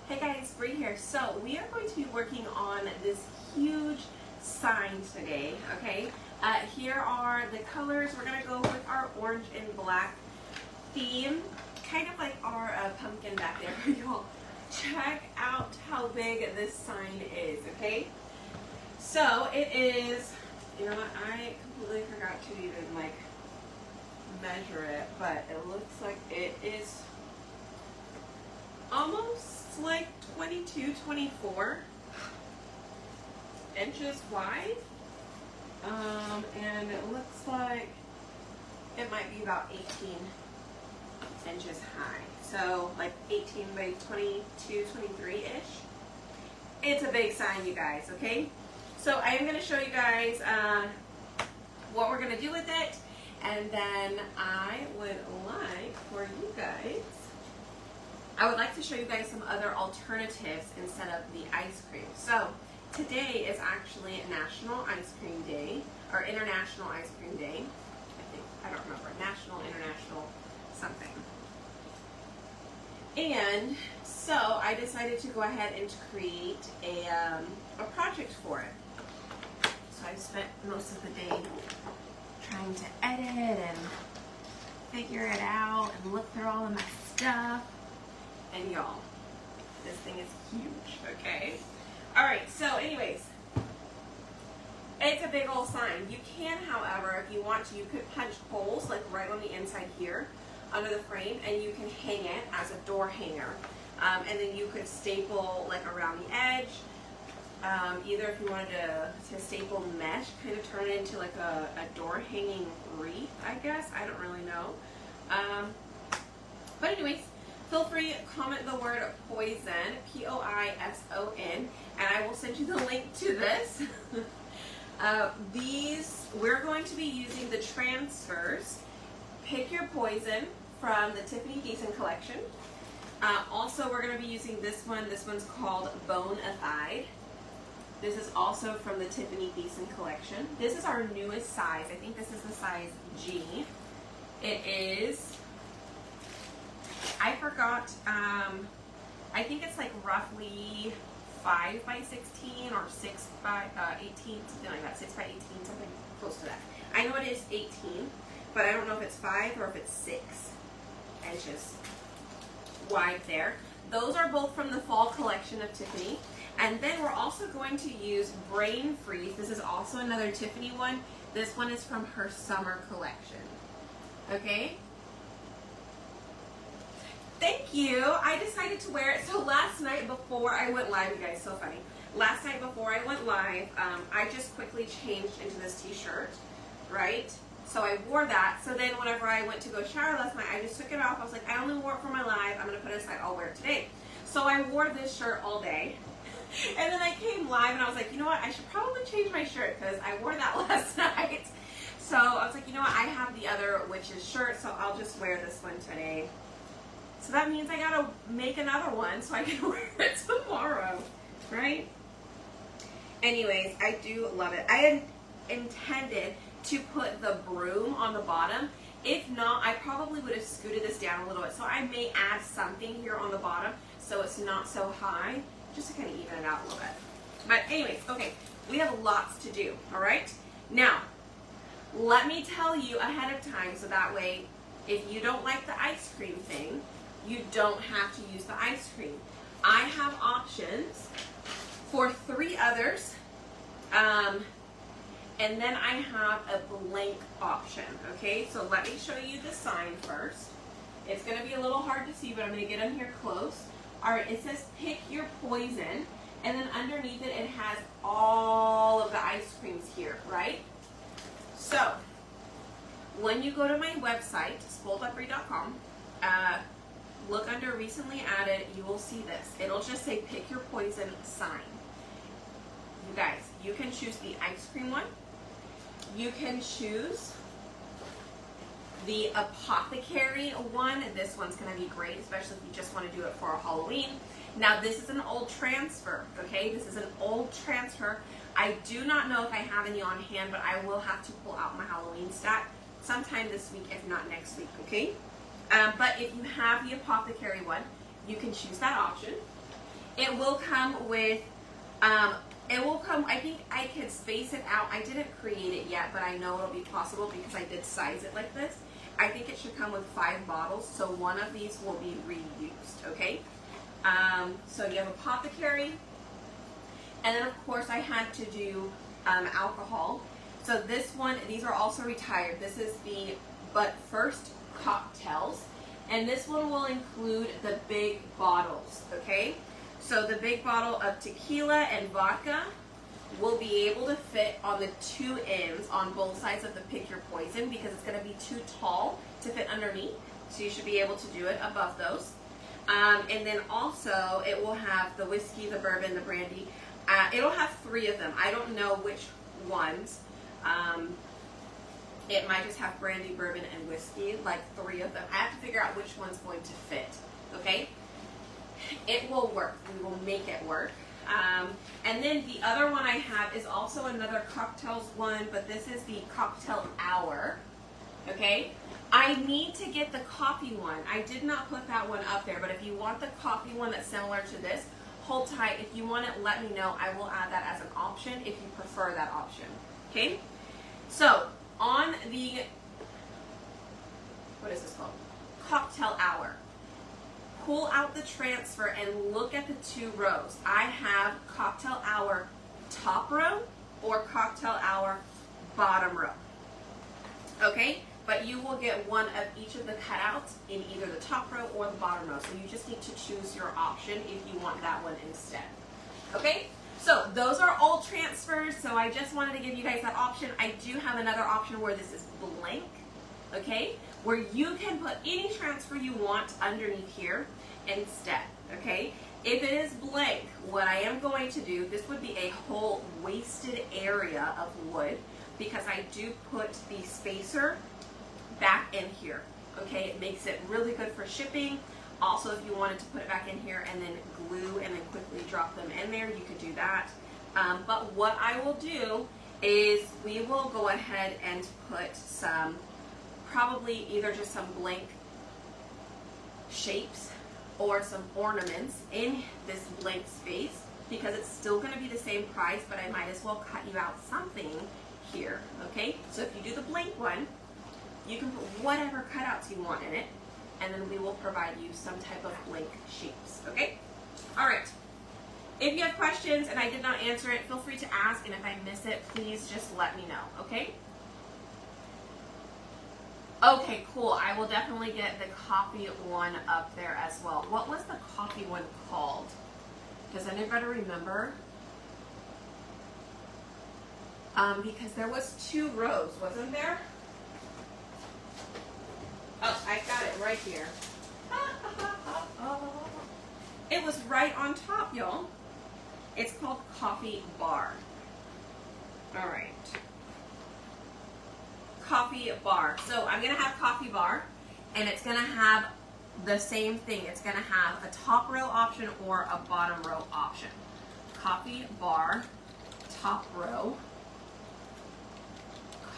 Hey guys, Bree here. So we are going to be working on this huge sign today, okay? Here are the colors. We're going to go with our orange and black theme, kind of like our pumpkin back there for y'all. Check out how big this sign is, okay? So it is, you know what, I completely forgot to even like measure it, but it looks like it is almost like 22, 24 inches wide. And it looks like it might be about 18 inches high. So like 18 by 22, 23-ish. It's a big sign, you guys, okay? So I am going to show you guys what we're going to do with it. And then I would like to show you guys some other alternatives instead of the ice cream. So today is actually National Ice Cream Day, or International Ice Cream Day. I don't remember, National, International, something. And so I decided to go ahead and create a project for it. So I spent most of the day trying to edit and figure it out and look through all of my stuff. And y'all, this thing is huge, okay? All right, so anyways, it's a big old sign. You can, however, if you want to, you could punch holes like right on the inside here under the frame, and you can hang it as a door hanger. And then you could staple like around the edge. Either if you wanted to staple mesh, kind of turn it into like a door hanging wreath, I guess. I don't really know. But anyways, feel free to comment the word poison, P-O-I-S-O-N, and I will send you the link to this. We're going to be using the transfers. Pick Your Poison from the Tiffany Thiessen collection. Also, we're going to be using this one. This one's called Bonafide. This is also from the Tiffany Thiessen collection. This is our newest size. I think this is the size G. It is, I forgot, I think it's like roughly 5 by 16 or 6 by 18, something like that. 6 by 18, something close to that. I know it is 18, but I don't know if it's 5 or if it's 6 inches wide there. Those are both from the fall collection of Tiffany. And then we're also going to use Brain Freeze. This is also another Tiffany one. This one is from her summer collection. Okay? Thank you. I decided to wear it. So last night before I went live, you guys, so funny. Last night before I went live, I just quickly changed into this t-shirt, right? So I wore that. So then whenever I went to go shower last night, I just took it off. I was like, I only wore it for my live. I'm going to put it aside. I'll wear it today. So I wore this shirt all day. And then I came live and I was like, you know what? I should probably change my shirt because I wore that last night. So I was like, you know what? I have the other witch's shirt, so I'll just wear this one today. So that means I gotta make another one so I can wear it tomorrow, right? Anyways, I do love it. I had intended to put the broom on the bottom. If not, I probably would have scooted this down a little bit. So I may add something here on the bottom so it's not so high, just to kind of even it out a little bit. But anyways, okay, we have lots to do, all right? Now, let me tell you ahead of time so that way if you don't like the ice cream thing, you don't have to use the ice cream. I have options for 3 others, and then I have a blank option, okay? So let me show you the sign first. It's gonna be a little hard to see, but I'm gonna get in here close. All right, it says Pick Your Poison, and then underneath it, it has all of the ice creams here, right? So, when you go to my website, spoiledupbreed.com, look under Recently Added, you will see this. It'll just say Pick Your Poison sign. You guys, you can choose the ice cream one. You can choose the apothecary one. This one's going to be great, especially if you just want to do it for a Halloween. Now, this is an old transfer, okay? This is an old transfer. I do not know if I have any on hand, but I will have to pull out my Halloween stack sometime this week, if not next week, okay? But if you have the apothecary one, you can choose that option. It will come with, I think I can space it out. I didn't create it yet, but I know it'll be possible because I did size it like this. I think it should come with 5 bottles, so one of these will be reused, okay? So you have apothecary, and then of course I had to do alcohol. So this one, these are also retired. This is the But First cocktails, and this one will include the big bottles, okay? So the big bottle of tequila and vodka will be able to fit on the 2 ends on both sides of the Pick Your Poison because it's going to be too tall to fit underneath. So you should be able to do it above those. And then also it will have the whiskey, the bourbon, the brandy. It'll have 3 of them. I don't know which ones. It might just have brandy, bourbon, and whiskey, like 3 of them. I have to figure out which one's going to fit, okay? It will work. We will make it work. And then the other one I have is also another cocktails one, but this is the cocktail hour, okay? I need to get the coffee one. I did not put that one up there, but if you want the coffee one that's similar to this, hold tight. If you want it, let me know. I will add that as an option if you prefer that option, okay? So on the, what is this called? Cocktail hour. Pull out the transfer and look at the 2 rows. I have cocktail hour top row or cocktail hour bottom row. Okay? But you will get one of each of the cutouts in either the top row or the bottom row. So you just need to choose your option if you want that one instead. Okay? So those are all transfers. So I just wanted to give you guys that option. I do have another option where this is blank. Okay? Where you can put any transfer you want underneath here instead, okay? If it is blank, what I am going to do, this would be a whole wasted area of wood because I do put the spacer back in here, okay? It makes it really good for shipping. Also, if you wanted to put it back in here and then glue and then quickly drop them in there, you could do that. But what I will do is we will go ahead and put some, probably either just some blank shapes or some ornaments in this blank space because it's still going to be the same price, but I might as well cut you out something here, okay? So if you do the blank one, you can put whatever cutouts you want in it, and then we will provide you some type of blank shapes, okay? All right. If you have questions and I did not answer it, feel free to ask, and if I miss it, please just let me know, okay? Okay, cool. I will definitely get the coffee one up there as well. What was the coffee one called? Does anybody remember? Because there was 2 rows, wasn't there? Oh, I got it right here. It was right on top, y'all. It's called Coffee Bar. All right. Coffee bar. So I'm going to have coffee bar, and it's going to have the same thing. It's going to have a top row option or a bottom row option. Coffee bar, top row,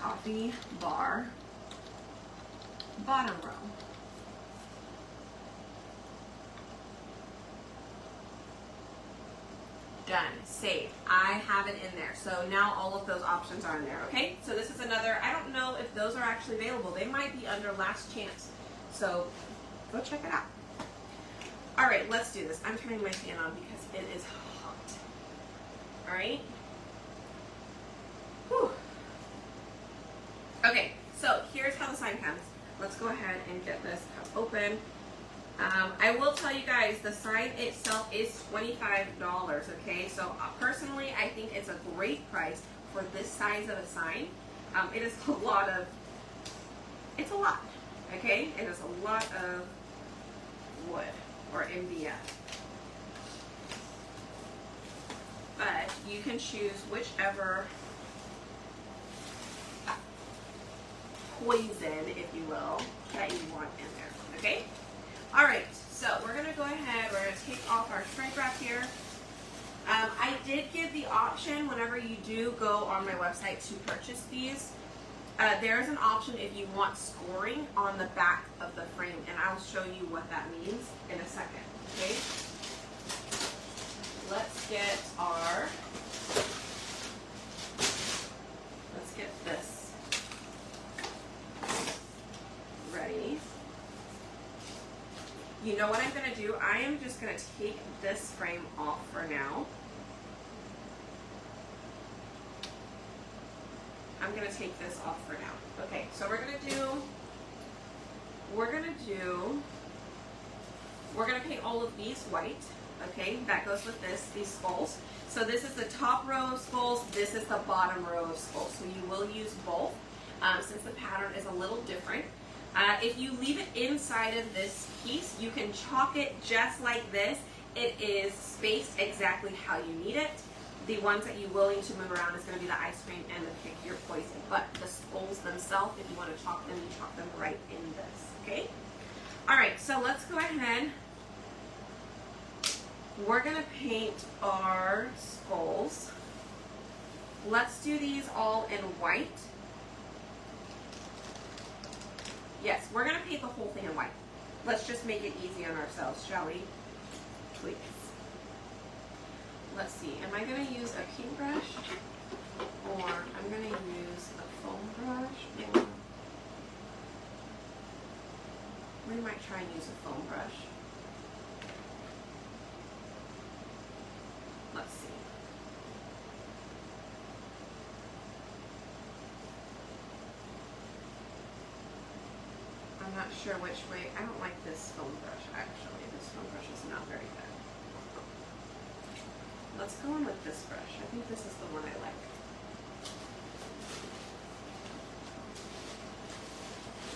coffee bar, bottom row. Done. Saved. I have it in there. So now all of those options are in there, okay? So this is another, I don't know if those are actually available. They might be under last chance. So go check it out. All right, let's do this. I'm turning my fan on because it is hot. All right? Whew. Okay, so here's how the sign comes. Let's go ahead and get this cup open. I will tell you guys, the sign itself is $25, okay? So personally, I think it's a great price for this size of a sign. It is a lot of, it's a lot, okay? It is a lot of wood or MDF. But you can choose whichever poison, if you will, that you want in there, okay? All right, so we're gonna go ahead, we're gonna take off our shrink wrap here. I did give the option whenever you do go on my website to purchase these. There's an option if you want scoring on the back of the frame, and I'll show you what that means in a second, okay? get this ready. You know what I'm going to do? I am just going to take this frame off for now. I'm going to take this off for now. Okay, so we're going to paint all of these white. Okay, that goes with these skulls. So this is the top row of skulls, this is the bottom row of skulls. So you will use both since the pattern is a little different. If you leave it inside of this piece, you can chalk it just like this. It is spaced exactly how you need it. The ones that you will need to move around is going to be the ice cream and the pick your poison. But the skulls themselves, if you want to chalk them, you chalk them right in this. Okay? Alright, so let's go ahead. We're going to paint our skulls. Let's do these all in white. Yes, we're going to paint the whole thing in white. Let's just make it easy on ourselves, shall we? Please. Let's see, am I going to use a paintbrush? Or I'm going to use a foam brush? Or we might try and use a foam brush. Let's see. I'm not sure which way. I don't like this foam brush, actually. This foam brush is not very good. Let's go in with this brush. I think this is the one I like.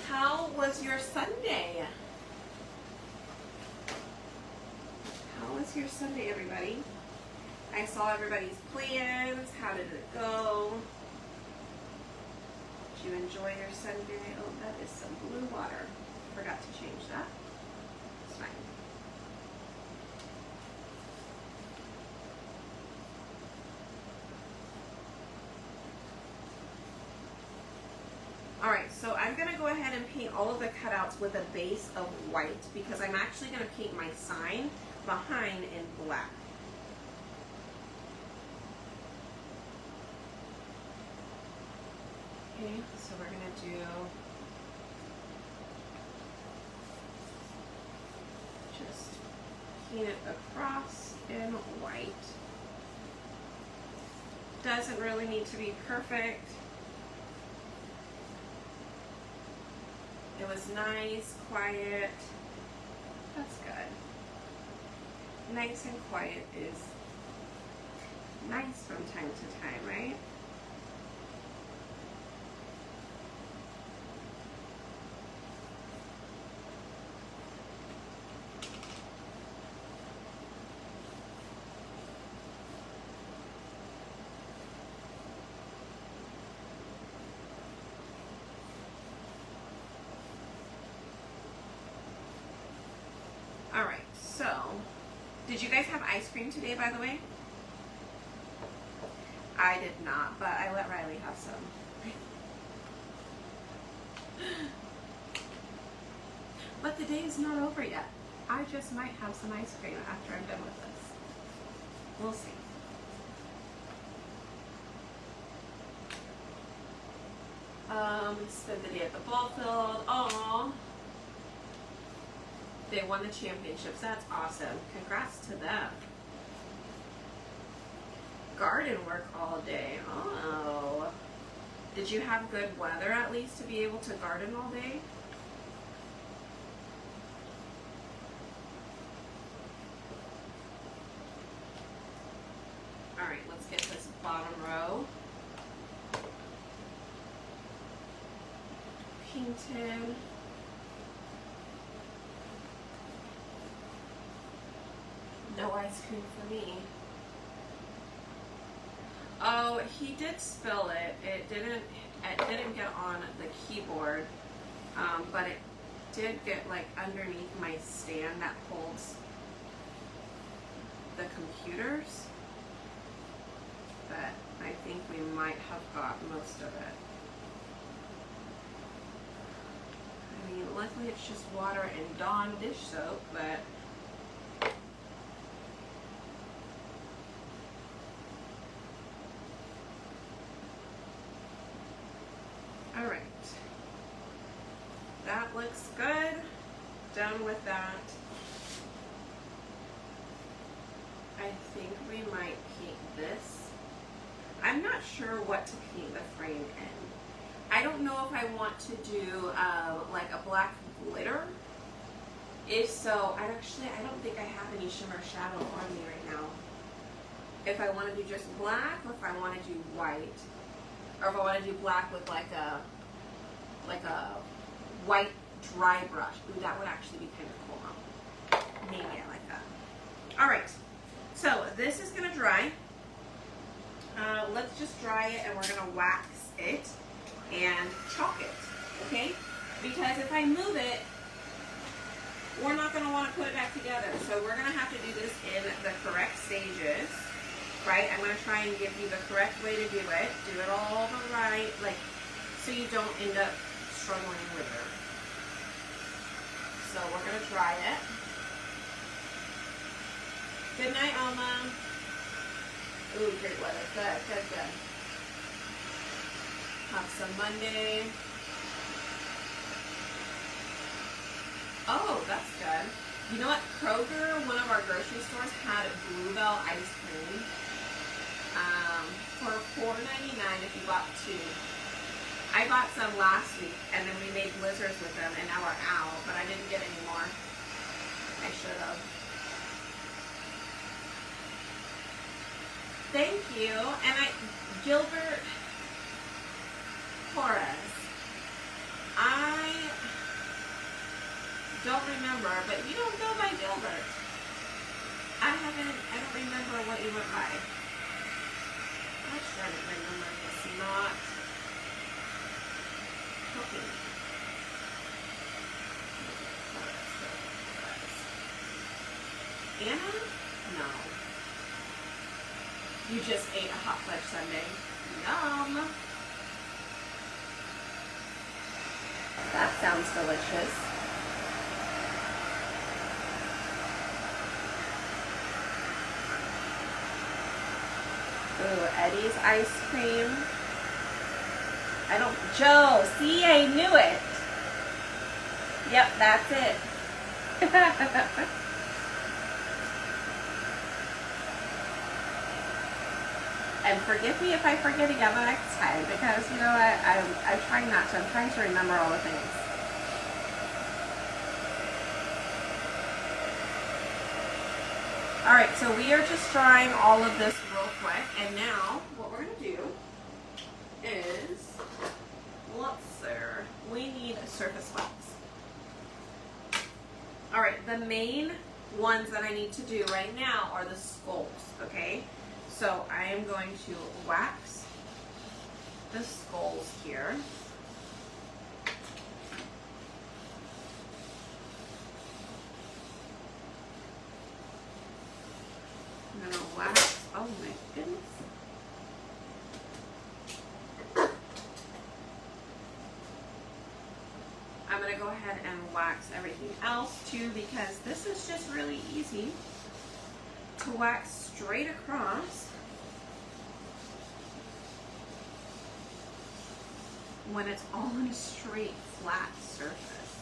How was your Sunday? How was your Sunday, everybody? I saw everybody's plans. How did it go? Did you enjoy your Sunday? Oh, that is some blue water. Forgot to change that. It's fine. Alright, so I'm going to go ahead and paint all of the cutouts with a base of white because I'm actually going to paint my sign behind in black. Okay, so we're going to do just paint it across in white. Doesn't really need to be perfect. It was nice, quiet. That's good. Nice and quiet is nice from time to time, right? Alright, so, did you guys have ice cream today, by the way? I did not, but I let Riley have some. But the day is not over yet. I just might have some ice cream after I'm done with this. We'll see. Spent the day at the ball field. Aww. They won the championships. That's awesome. Congrats to them. Garden work all day. Oh. Did you have good weather at least to be able to garden all day? Alright, let's get this bottom row painted. No ice cream for me. Oh, he did spill it. It didn't get on the keyboard, but it did get like underneath my stand that holds the computers. But I think we might have got most of it. I mean, luckily it's just water and Dawn dish soap, but looks good. Done with that. I think we might paint this. I'm not sure what to paint the frame in. I don't know if I want to do like a black glitter. If so, I don't think I have any shimmer shadow on me right now. If I want to do just black, or if I want to do white, or if I want to do black with like a white dry brush. Ooh, that would actually be kind of cool, huh? Maybe I like that. All right, so this is gonna dry. Let's just dry it, and we're gonna wax it and chalk it, okay? Because if I move it, we're not gonna wanna put it back together. So we're gonna have to do this in the correct stages, right? I'm gonna try and give you the correct way to do it. Do it all the right, like, so you don't end up struggling with it. So we're gonna dry it. Good night, Alma. Ooh, great weather. Good, good, good. Have some Monday. Oh, that's good. You know what? Kroger, one of our grocery stores, had Bluebell ice cream for $4.99 if you bought 2. I bought some last week, and then we made blizzards with them, and now we're out, but I didn't get any more. I should have. Thank you. And Gilbert Torres. I don't remember, but you don't go by Gilbert. I don't remember what you went by. I'm trying to remember. It's not helping. Anna? No. You just ate a hot fudge sundae. Yum. That sounds delicious. Ooh, Eddie's ice cream. Joe, see, I knew it. Yep, that's it. And forgive me if I forget again the next time, because you know what, I'm trying not to. I'm trying to remember all the things. All right, so we are just drying all of this real quick, and now what we're gonna do is, we need a surface wax. All right, the main ones that I need to do right now are the skulls, okay? So I am going to wax the skulls here. I'm gonna wax, oh my goodness. I'm gonna go ahead and wax everything else too, because this is just really easy to wax straight across when it's all on a straight, flat surface.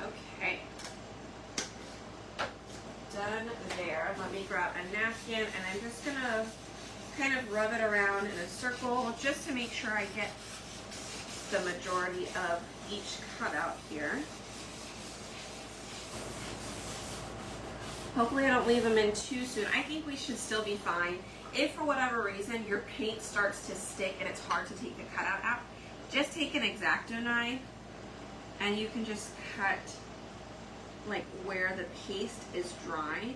Okay. Done there. Let me grab a napkin, and I'm just gonna kind of rub it around in a circle just to make sure I get the majority of each cutout here. Hopefully I don't leave them in too soon. I think we should still be fine. If for whatever reason your paint starts to stick and it's hard to take the cutout out, just take an X-Acto knife and you can just cut like where the paste is dried.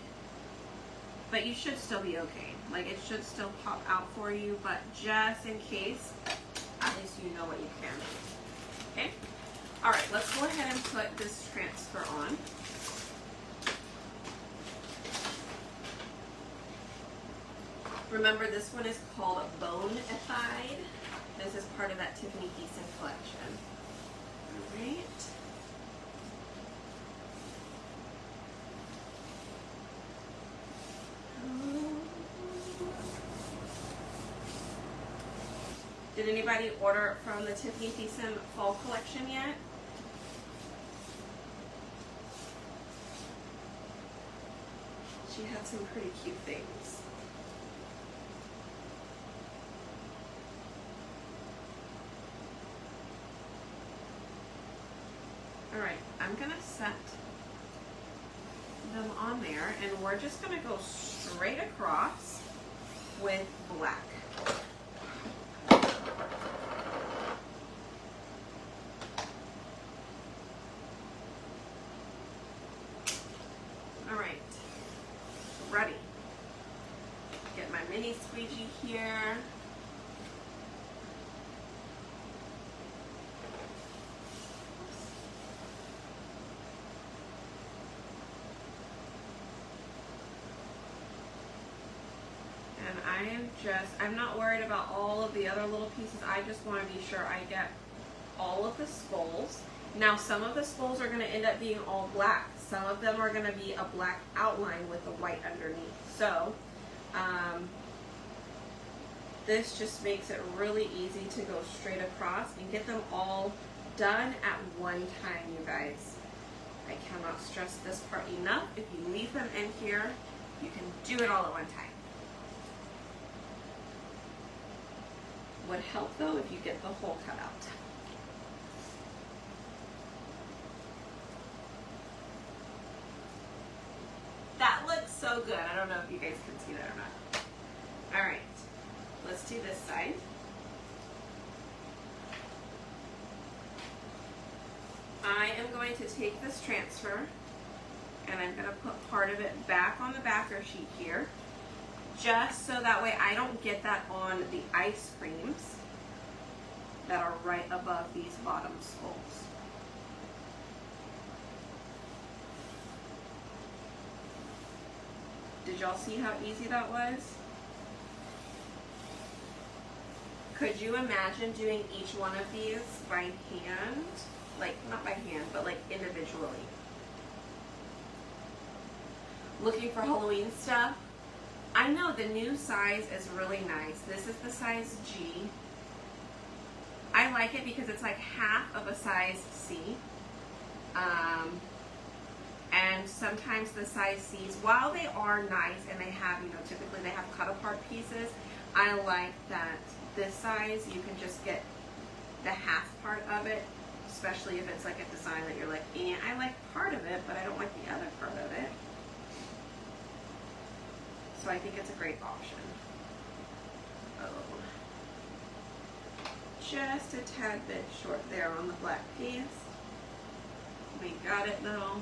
But you should still be okay. Like it should still pop out for you, but just in case, at least you know what you can. Okay? All right, let's go ahead and put this transfer on. Remember, this one is called Bone-ified. This is part of that Tiffany Thiessen collection. All right. Did anybody order from the Tiffany Thiessen fall collection yet? She had some pretty cute things. Alright, I'm going to set them on there, and we're just going to go straight across with black. Alright, ready. Get my mini squeegee here. I'm not worried about all of the other little pieces. I just want to be sure I get all of the skulls. Now, some of the skulls are going to end up being all black. Some of them are going to be a black outline with a white underneath. So, this just makes it really easy to go straight across and get them all done at one time, you guys. I cannot stress this part enough. If you leave them in here, you can do it all at one time. Would help though if you get the hole cut out. That looks so good. I don't know if you guys can see that or not. All right, let's do this side. I am going to take this transfer and I'm going to put part of it back on the backer sheet here, just so that way I don't get that on the ice creams that are right above these bottom skulls. Did y'all see how easy that was? Could you imagine doing each one of these by hand? Like, not by hand, but like individually. Looking for Halloween stuff? I know the new size is really nice. This is the size G. I like it because it's like half of a size C. And sometimes the size C's, while they are nice and they have, typically they have cut apart pieces, I like that this size, you can just get the half part of it, especially if it's like a design that you're like, I like part of it, but I don't like the other part of it. So I think it's a great option. Oh. Just a tad bit short there on the black piece. We got it though.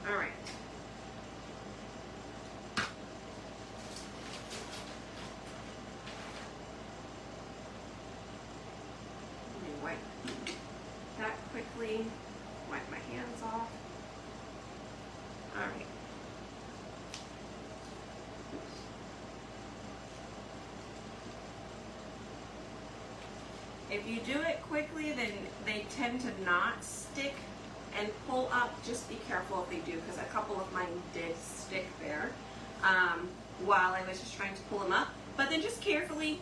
All right. Let me wipe that quickly. Wipe my hands off. All right. If you do it quickly, then they tend to not stick and pull up. Just be careful if they do, because a couple of mine did stick there while I was just trying to pull them up. But then just carefully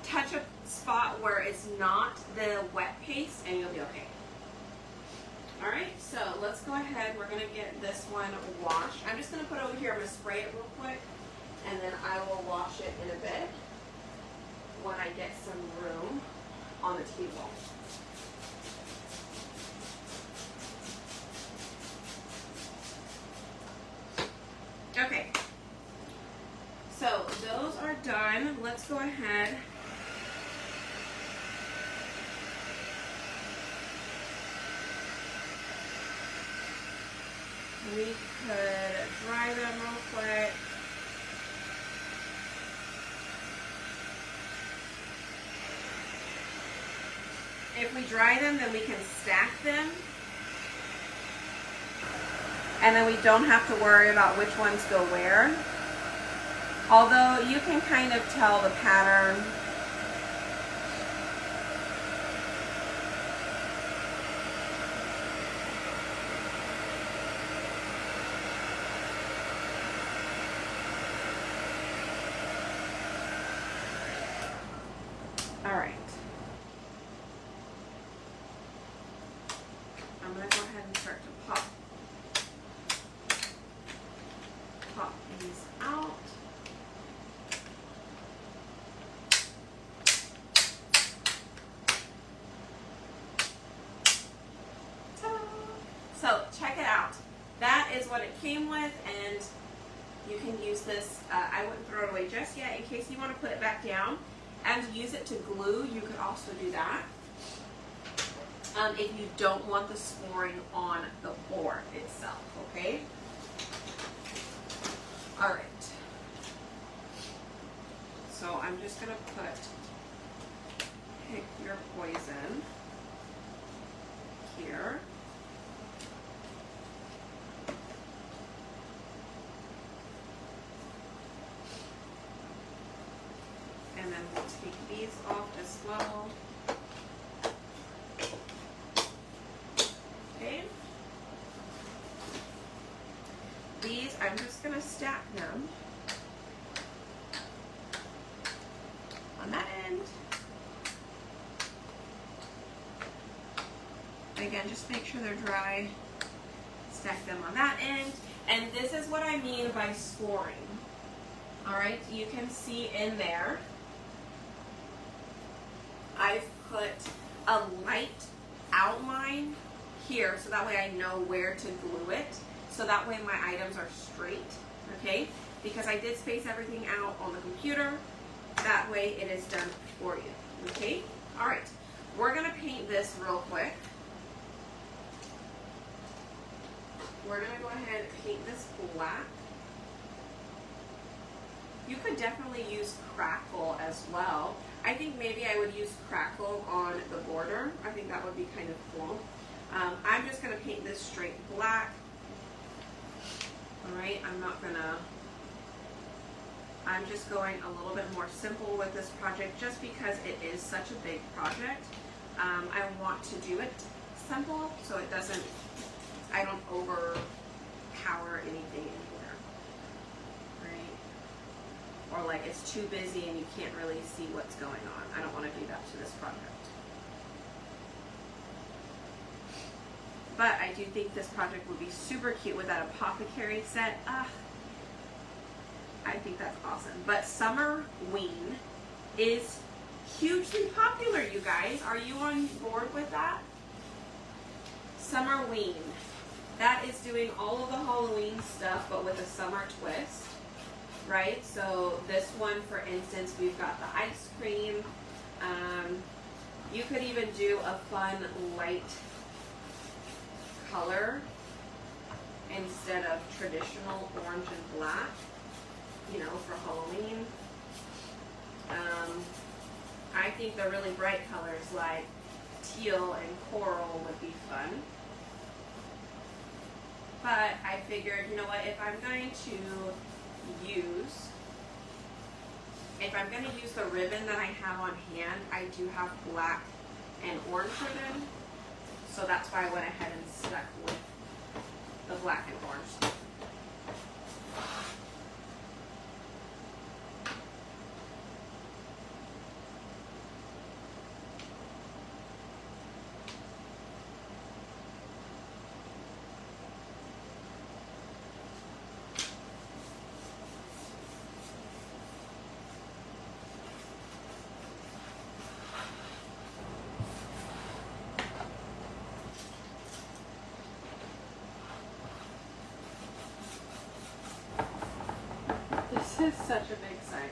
touch a spot where it's not the wet paste and you'll be okay. All right, so let's go ahead. We're gonna get this one washed. I'm just gonna put it over here. I'm gonna spray it real quick, and then I will wash it in a bit when I get some room on the table. Okay, so those are done. Let's go ahead. We could dry them real quick. If we dry them, then we can stack them. And then we don't have to worry about which ones go where. Although you can kind of tell the pattern. I'm going to go ahead and start to pop these out. So check it out. That is what it came with, and you can use this. I wouldn't throw it away just yet in case you want to put it back down and use it to glue. You could also do that if you don't want the scoring on the board itself, okay? All right. So I'm just going to pick your poison here. And then we'll take these off as well. Okay. These, I'm just going to stack them on that end. Again, just make sure they're dry. Stack them on that end. And this is what I mean by scoring. All right, you can see in there, I've put a light outline here so that way I know where to glue it. So that way my items are straight, okay? Because I did space everything out on the computer. That way it is done for you, okay? All right, we're gonna paint this real quick. We're gonna go ahead and paint this black. You could definitely use crackle as well. I think maybe I would use crackle on the border. I think that would be kind of cool. I'm just gonna paint this straight black. All right, I'm just going a little bit more simple with this project just because it is such a big project. I want to do it simple so it doesn't, I don't overpower anything in here, right? Or like it's too busy and you can't really see what's going on. I don't want to do that to this project. But I do think this project would be super cute with that apothecary set. I think that's awesome. But Summerween is hugely popular, you guys. Are you on board with that? Summerween. That is doing all of the Halloween stuff, but with a summer twist, right? So this one, for instance, we've got the ice cream. You could even do a fun light color instead of traditional orange and black, you know, for Halloween. I think the really bright colors like teal and coral would be fun. But I figured, you know what, if I'm going to use the ribbon that I have on hand, I do have black and orange ribbon. So that's why I went ahead and stuck with the black and orange. This is such a big sign.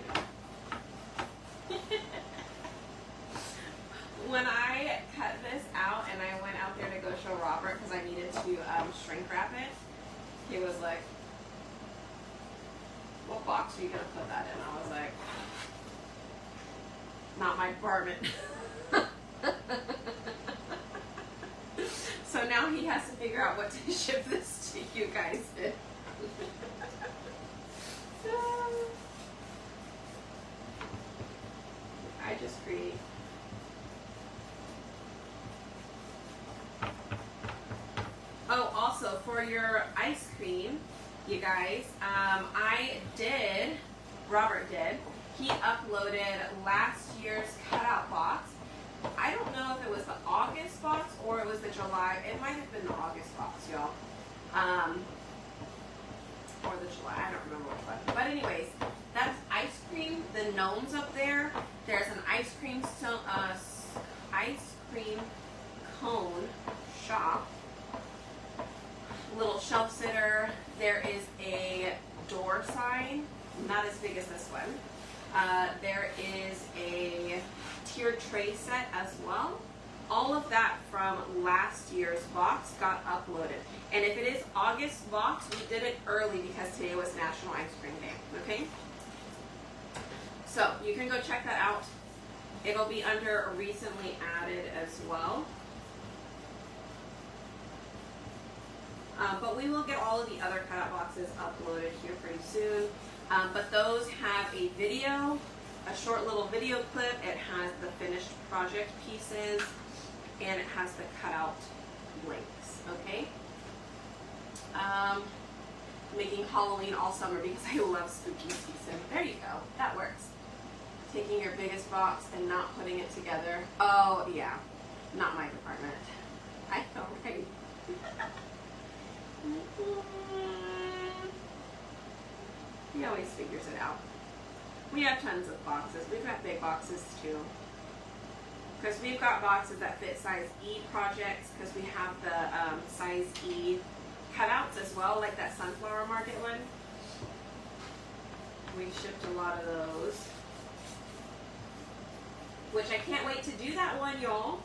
When I cut this out and I went out there to go show Robert because I needed to shrink wrap it, he was like, "What box are you going to put that in?" I was like, "Not my department." So now he has to figure out what to ship this to you guys in. I just create. Oh, also for your ice cream, you guys, Robert did, he uploaded last year's cutout box. I don't know if it was the August box or it was the July. It might have been the y'all. Or the July, I don't remember which one. But anyways, that's ice cream. The gnomes up there. There's an ice cream cone shop. Little shelf sitter. There is a door sign, not as big as this one. There is a tiered tray set as well. All of that from last year's box got uploaded. And if it is August box, we did it early because today was National Ice Cream Day, okay? So you can go check that out. It'll be under recently added as well. But we will get all of the other cutout boxes uploaded here pretty soon. But those have a video, a short little video clip. It has the finished project pieces, and it has the cutout links, okay? Making Halloween all summer because I love spooky season. There you go, that works. Taking your biggest box and not putting it together. Oh yeah, not my department. I know, right? He always figures it out. We have tons of boxes. We've got big boxes too. Because we've got boxes that fit size E projects, because we have the size E cutouts as well, like that Sunflower Market one. We shipped a lot of those. Which I can't wait to do that one, y'all.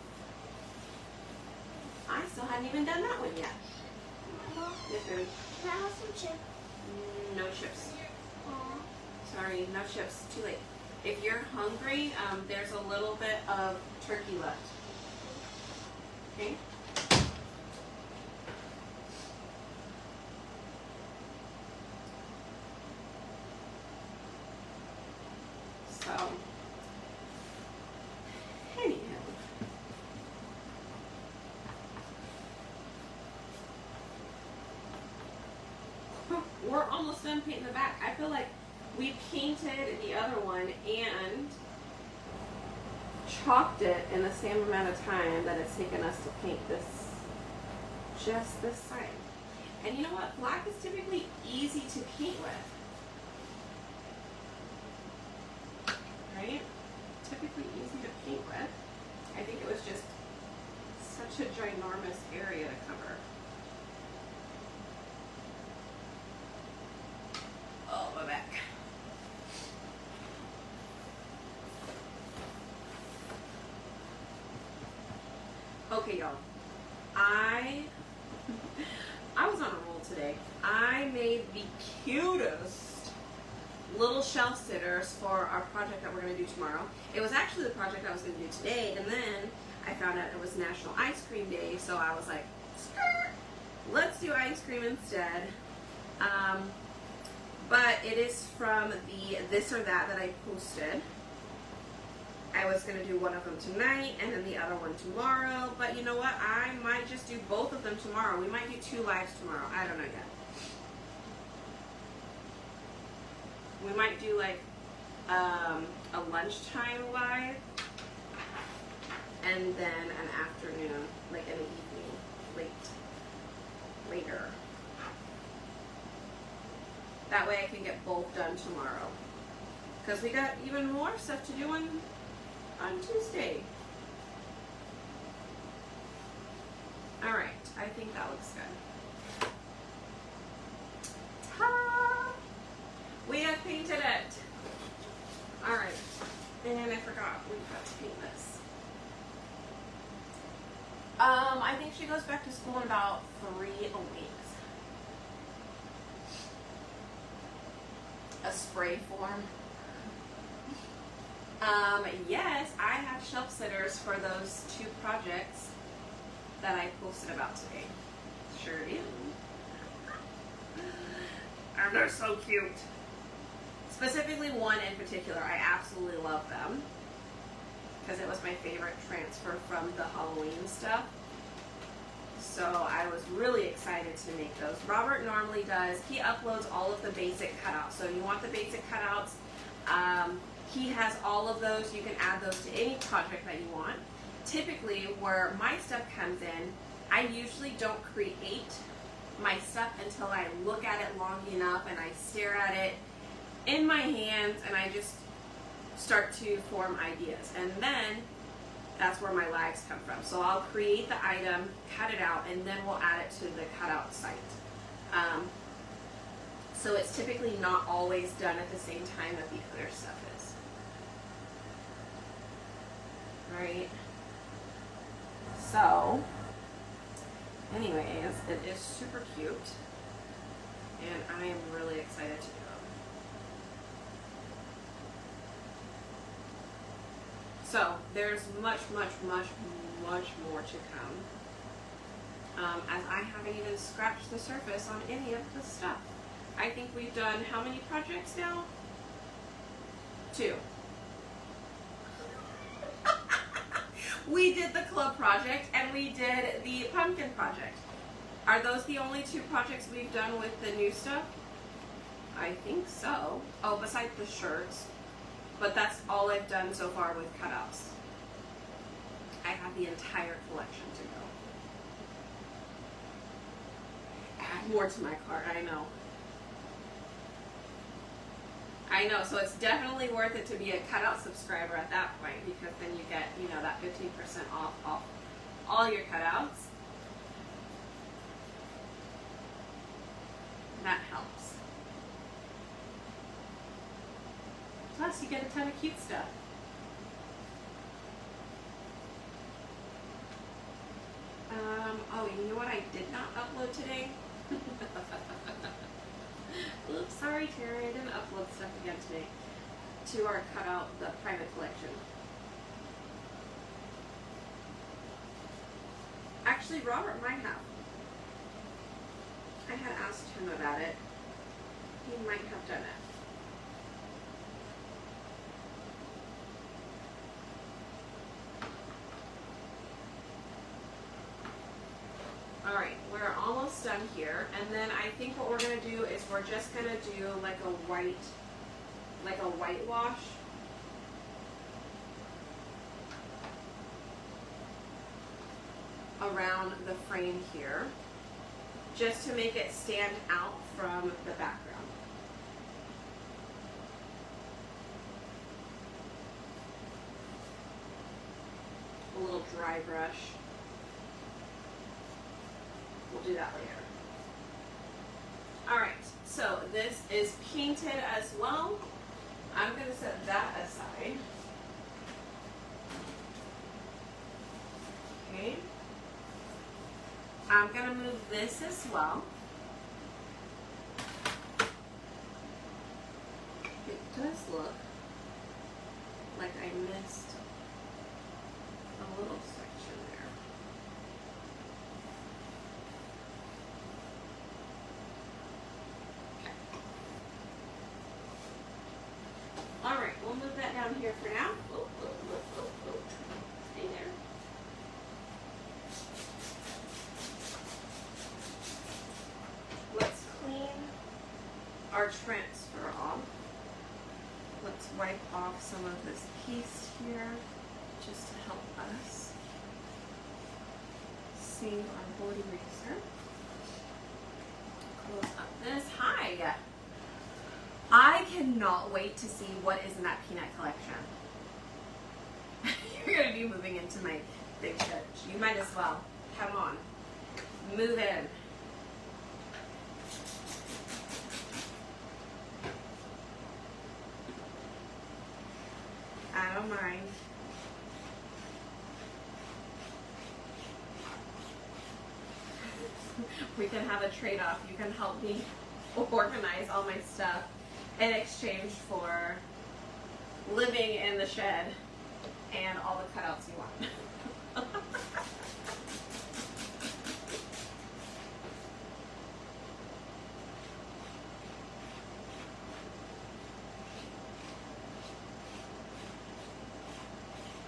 I still haven't even done that one yet. Yes, baby. Can I have some chips? No chips. Sorry, no chips. Too late. If you're hungry, there's a little bit of turkey left. Okay? So, anyhow. We're almost done painting the back. I feel like we painted the other one and chalked it in the same amount of time that it's taken us to paint this, just this side. And you know what? Black is typically easy to paint with. Right? Typically easy to paint with. I think it was just such a ginormous area to cover. Oh, my back. Okay, y'all. I was on a roll today. I made the cutest little shelf sitters for our project that we're going to do tomorrow. It was actually the project I was going to do today, and then I found out it was National Ice Cream Day, so I was like, let's do ice cream instead. But it is from the This or That I posted. I was going to do one of them tonight and then the other one tomorrow. But you know what? I might just do both of them tomorrow. We might do 2 lives tomorrow. I don't know yet. We might do like a lunchtime live and then an afternoon, like an evening, later. That way I can get both done tomorrow. Because we got even more stuff to do on Tuesday. Alright, I think that looks good. Ta-da! We have painted it. Alright, and I forgot, we've got to paint this. I think she goes back to school in about 3 weeks. A spray form. Yes, I have shelf sitters for those 2 projects that I posted about today. Sure do. And they're so cute. Specifically one in particular, I absolutely love them because it was my favorite transfer from the Halloween stuff. So I was really excited to make those. Robert normally does, he uploads all of the basic cutouts. So you want the basic cutouts, he has all of those. You can add those to any project that you want. Typically, where my stuff comes in, I I usually don't create my stuff until I look at it long enough and I stare at it in my hands and I just start to form ideas. And then that's where my lives come from. So I'll create the item, cut it out, and then we'll add it to the cutout site. So it's typically not always done at the same time that the other stuff is. Right? So, anyways, it is super cute, and I am really excited to do it. So, there's much more to come, as I haven't even scratched the surface on any of the stuff. I think we've done how many projects now? 2. We did the club project and we did the pumpkin project. Are those the only 2 projects we've done with the new stuff? I think so. Oh, besides the shirts. But that's all I've done so far with cutouts. I have the entire collection to go. Add more to my cart, I know. I know, so it's definitely worth it to be a cutout subscriber at that point, because then you get, you know, that 15% off all your cutouts. That helps. Plus, you get a ton of cute stuff. Oh, you know what I did not upload today? Oops, sorry, Terry, I didn't upload stuff again today to our cutout, the private collection. Actually, Robert might have. I had asked him about it. He might have done it. Alright, we're almost done here, and then I think what we're going to do is we're just going to do like a whitewash. Around the frame here, just to make it stand out from the background. A little dry brush. We'll do that later. Alright, so this is painted as well. I'm going to set that aside. Okay. I'm going to move this as well. It does look like I missed a little section there. Okay. All right, we'll move that down here for now. Oh, oh, oh, oh, oh. Stay there. Let's clean our transfer off. Let's wipe off some of this paste here just to help us save our board eraser. Close up this. Hi! I cannot wait to see what is in that peanut collection. You're going to be moving into my big shed. You might as well. Come on. Move in. I don't mind. We can have a trade-off. You can help me organize all my stuff in exchange for living in the shed and all the cutouts you want.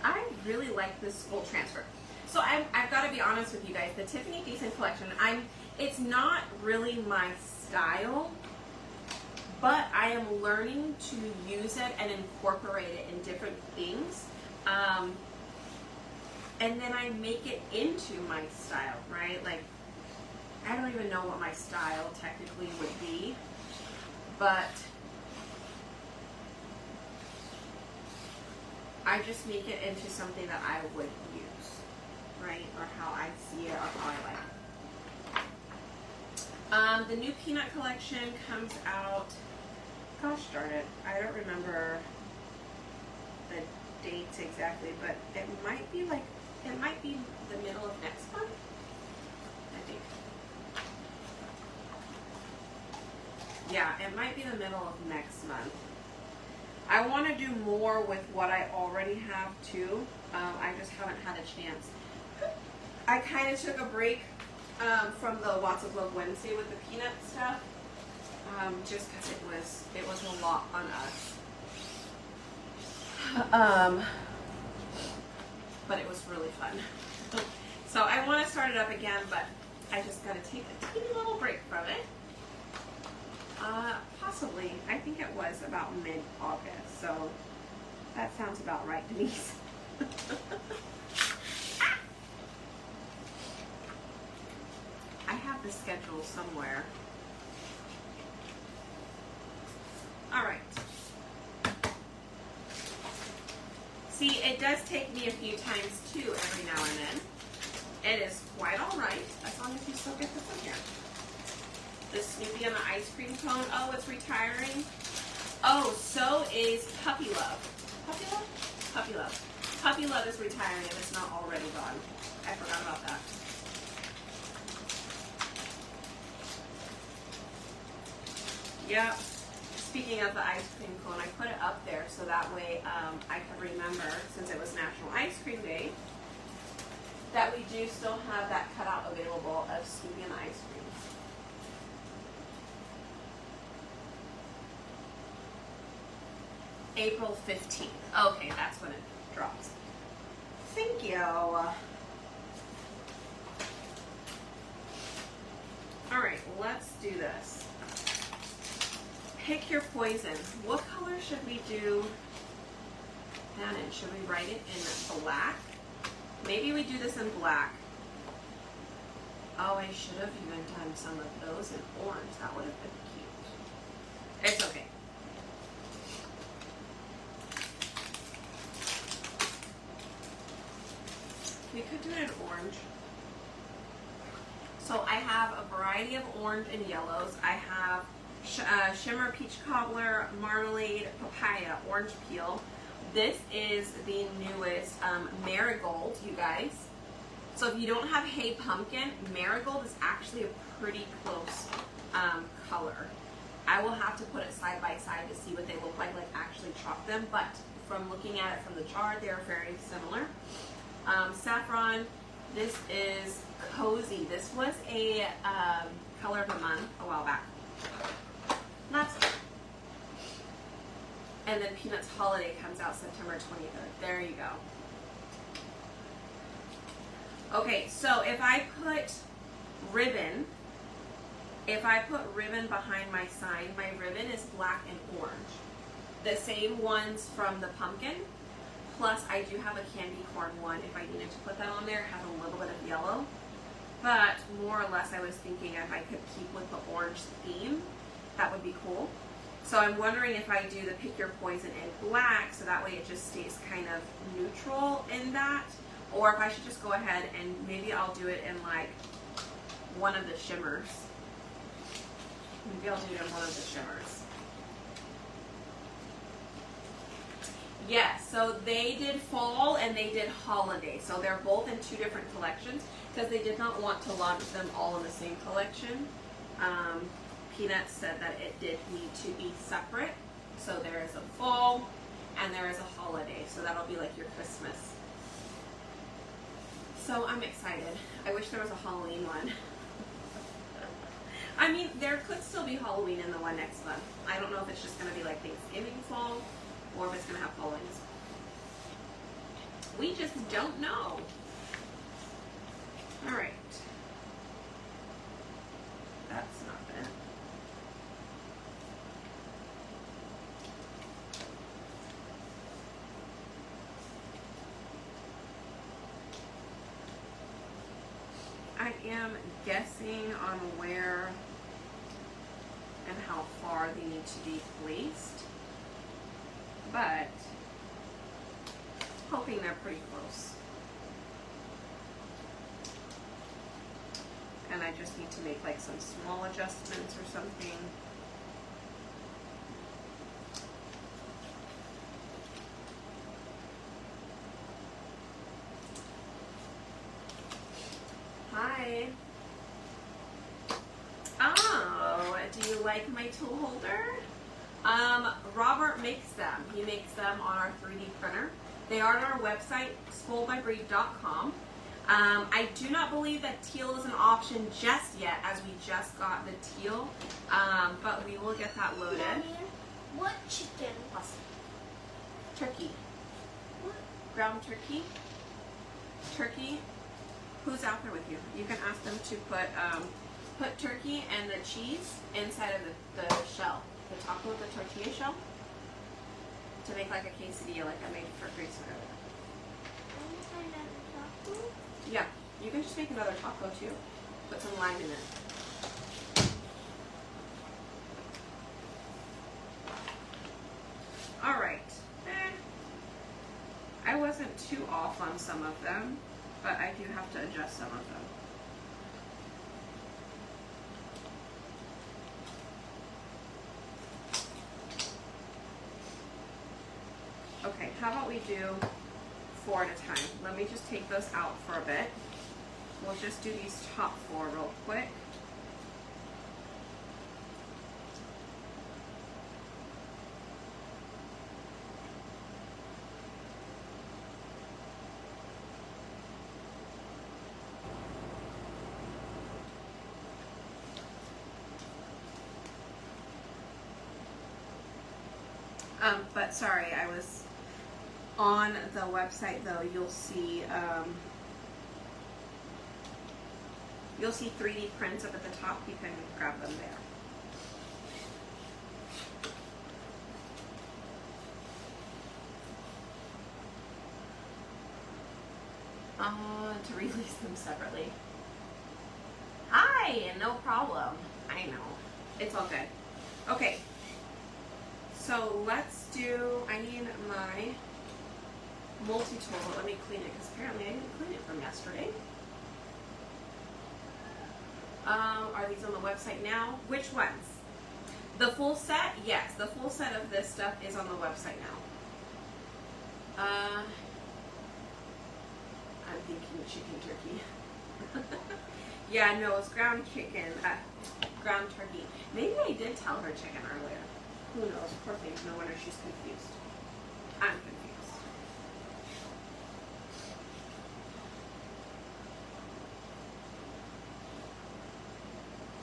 I really like this school transfer. So I've got to be honest with you guys. The Tiffany Decent collection, it's not really my style, but I am learning to use it and incorporate it in different things. and then I make it into my style, right? Like, I don't even know what my style technically would be, but I just make it into something that I would use, right? Or how I see it or how I like it. The new peanut collection comes out, gosh darn it, I don't remember the dates exactly, but it might be the middle of next month, I think. Yeah, it might be the middle of next month. I want to do more with what I already have too. I just haven't had a chance. I kind of took a break from the Lots of Love Wednesday with the peanut stuff, just because it was a lot on us. But it was really fun. So I want to start it up again, but I just got to take a teeny little break from it. Possibly. I think it was about mid-August, so that sounds about right, Denise. I have the schedule somewhere. All right. See, it does take me a few times too every now and then. It is quite all right, as long as you still get this in here. The Snoopy on the ice cream cone. Oh, it's retiring. Oh, so is Puppy Love. Puppy Love? Puppy Love. Puppy Love is retiring if it's not already gone. I forgot about that. Yep. Speaking of the ice cream cone, I put it up there so that way I could remember, since it was National Ice Cream Day, that we do still have that cutout available of Snoopy and the ice cream. April 15th. Okay, that's when it drops. Thank you. All right, let's do this. Pick your poison. What color should we do that in? Should we write it in black? Maybe we do this in black. Oh, I should have even done some of those in orange. That would have been cute. It's okay. We could do it in orange. So I have a variety of orange and yellows. I have shimmer, peach cobbler, marmalade, papaya, orange peel. This is the newest marigold, you guys. So if you don't have Hey Pumpkin, marigold is actually a pretty close color. I will have to put it side by side to see what they look like actually chop them, but from looking at it from the chart, they are very similar. Saffron, this is Cozy. This was a color of the month a while back. Not so. And then Peanuts Holiday comes out September 23rd. There you go. Okay, so if I put ribbon behind my sign, my ribbon is black and orange. The same ones from the pumpkin. Plus, I do have a candy corn one. If I needed to put that on there, it has a little bit of yellow. But more or less, I was thinking if I could keep with the orange theme, that would be cool. So I'm wondering if I do the Pick Your Poison in black, so that way it just stays kind of neutral in that. Or if I should just go ahead and maybe I'll do it in like one of the shimmers. Maybe I'll do it in one of the shimmers. Yes, so they did fall and they did holiday. So they're both in two different collections because they did not want to launch them all in the same collection. Peanuts said that it did need to be separate. So there is a fall and there is a holiday. So that'll be like your Christmas. So I'm excited. I wish there was a Halloween one. I mean, there could still be Halloween in the one next month. I don't know if it's just going to be like Thanksgiving fall or if it's going to have Halloween's. We just don't know. All right. That's not bad. am guessing on where and how far they need to be placed, but hoping they're pretty close. And I just need to make like some small adjustments or something. Hi. Oh, do you like my tool holder? Robert makes them. He makes them on our 3D printer. They are on our website, spoiledbybree.com. I do not believe that teal is an option just yet, as we just got the teal, but we will get that loaded. Mommy, what chicken? Turkey. What? Ground turkey. Turkey. Who's out there with you? You can ask them to put turkey and the cheese inside of the shell, the taco, the tortilla shell, to make like a quesadilla, like I made for Grace earlier. Yeah, you can just make another taco too. Put some lime in it. All right. I wasn't too off on some of them, but I do have to adjust some of them. Okay, how about we do 4 at a time? Let me just take those out for a bit. We'll just do these top 4 real quick. But sorry, I was on the website though. You'll see 3D prints up at the top. You can grab them there. To release them separately. Hi, no problem. I know. It's all good. Okay. So let's do, I need my multi-tool. Let me clean it because apparently I didn't clean it from yesterday. Are these on the website now? Which ones? The full set? Yes, the full set of this stuff is on the website now. I'm thinking chicken turkey. Yeah, no, it's ground chicken, ground turkey. Maybe I did tell her chicken earlier. Who knows? Poor thing. No wonder she's confused. I'm confused.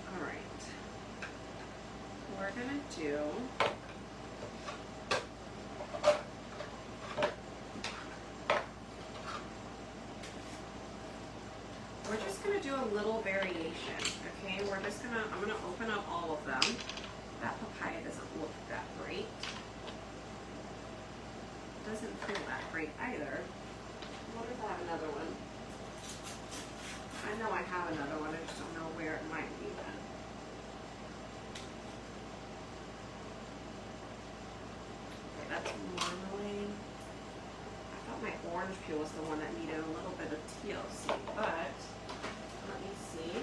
All right. We're gonna do. We're just gonna do a little variation. Okay. We're just gonna. I'm gonna open up all of them. That papaya doesn't look that great. Doesn't feel that great either. What if I have another one? I know I have another one, I just don't know where it might be then. Okay, that's marmalade. I thought my orange peel was the one that needed a little bit of TLC, but let me see.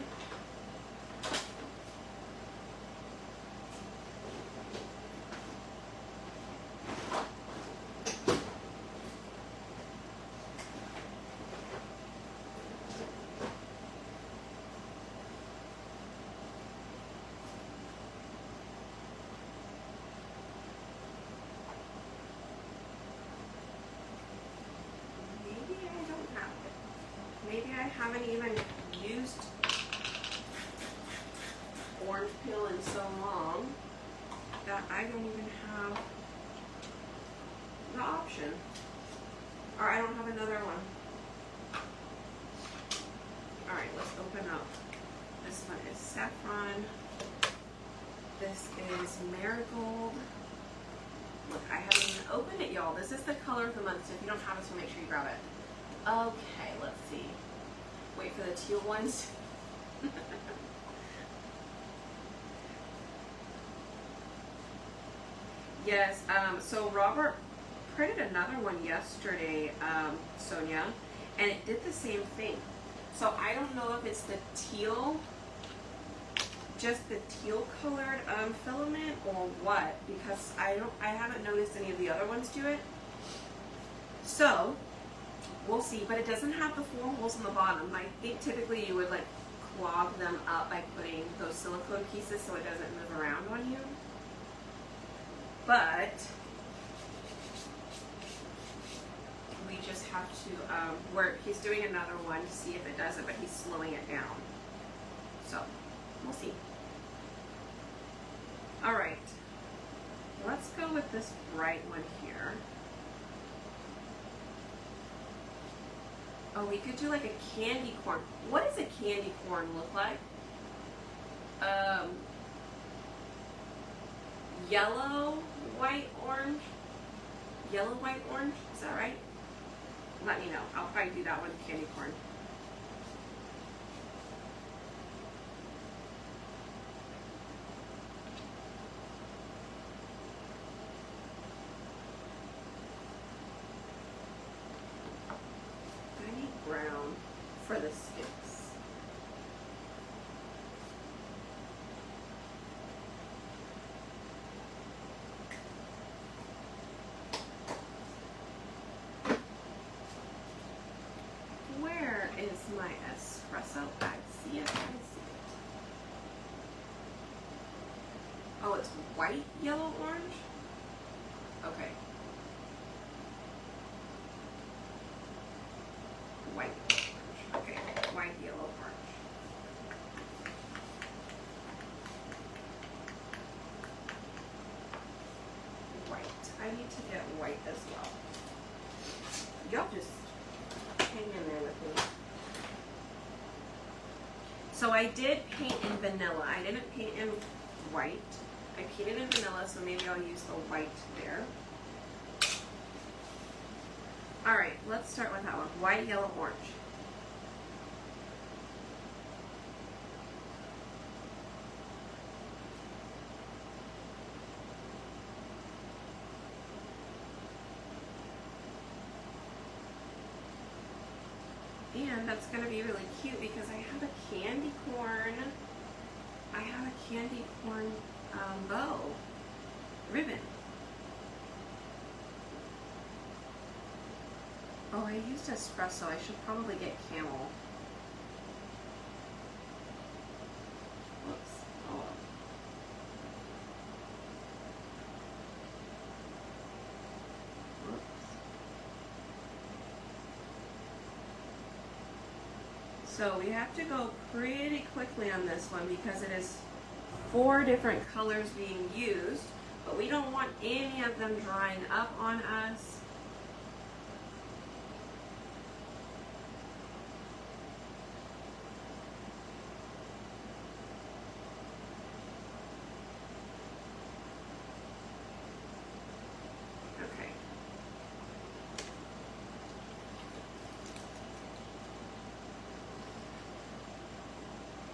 Maybe I haven't even used orange peel in so long that I don't even have the option. Or I don't have another one. Alright, let's open up. This one is saffron. This is marigold. Look, I haven't even opened it, y'all. This is the color of the month, so if you don't have it, so make sure you grab it. Okay, let's see. Wait for the teal ones Yes, so Robert printed another one yesterday, Sonia, and it did the same thing. So I don't know if it's the teal, just the teal colored filament or what, because I haven't noticed any of the other ones do it. So we'll see, but it doesn't have the 4 holes in the bottom. I think typically you would like clog them up by putting those silicone pieces so it doesn't move around on you. But we just have to, he's doing another one to see if it does it, but he's slowing it down. So, we'll see. All right, let's go with this bright one here. Oh, we could do like a candy corn. What does a candy corn look like? Yellow, white, orange. Yellow, white, orange. Is that right? Let me know. I'll probably do that one, candy corn. I need brown for the sticks. Where is my espresso? I see it. I see it. Oh, it's white, yellow, orange? Okay. White, orange. Okay, white, yellow, orange. White. I need to get white as well. Y'all just hang in there with me. So I did paint in vanilla. I didn't paint in white. I painted in vanilla, so maybe I'll use the white there. All right, let's start with that one. White, yellow, orange. And that's going to be really cute because I have a candy corn. I have a candy corn bow ribbon. Oh, I used espresso. I should probably get camel. Whoops. Oh. Whoops. So we have to go pretty quickly on this one because it is 4 different colors being used, but we don't want any of them drying up on us. Okay.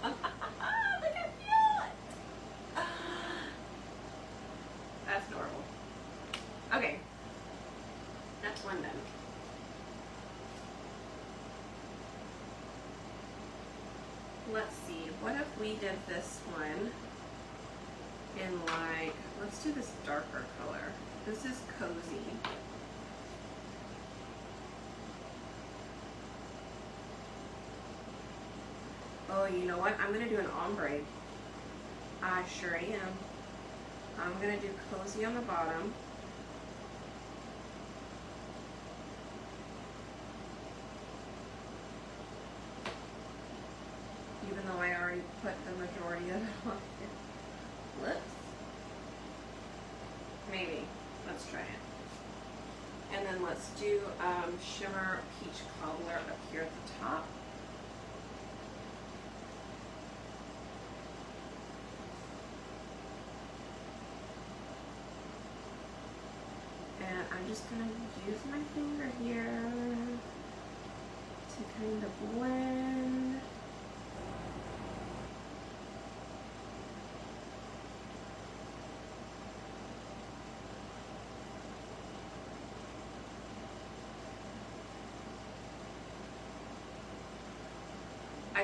Look how cute! That's adorable. Okay, that's one done. Let's see, what if we did this one in like, let's do this darker color. This is cozy. Oh, you know what? I'm gonna do an ombre. I sure am. I'm gonna do cozy on the bottom. Even though I already put the majority of it on here. Lips? Maybe. Let's try it. And then let's do shimmer peach cobbler up here at the top. And I'm just going to use my finger here to kind of blend.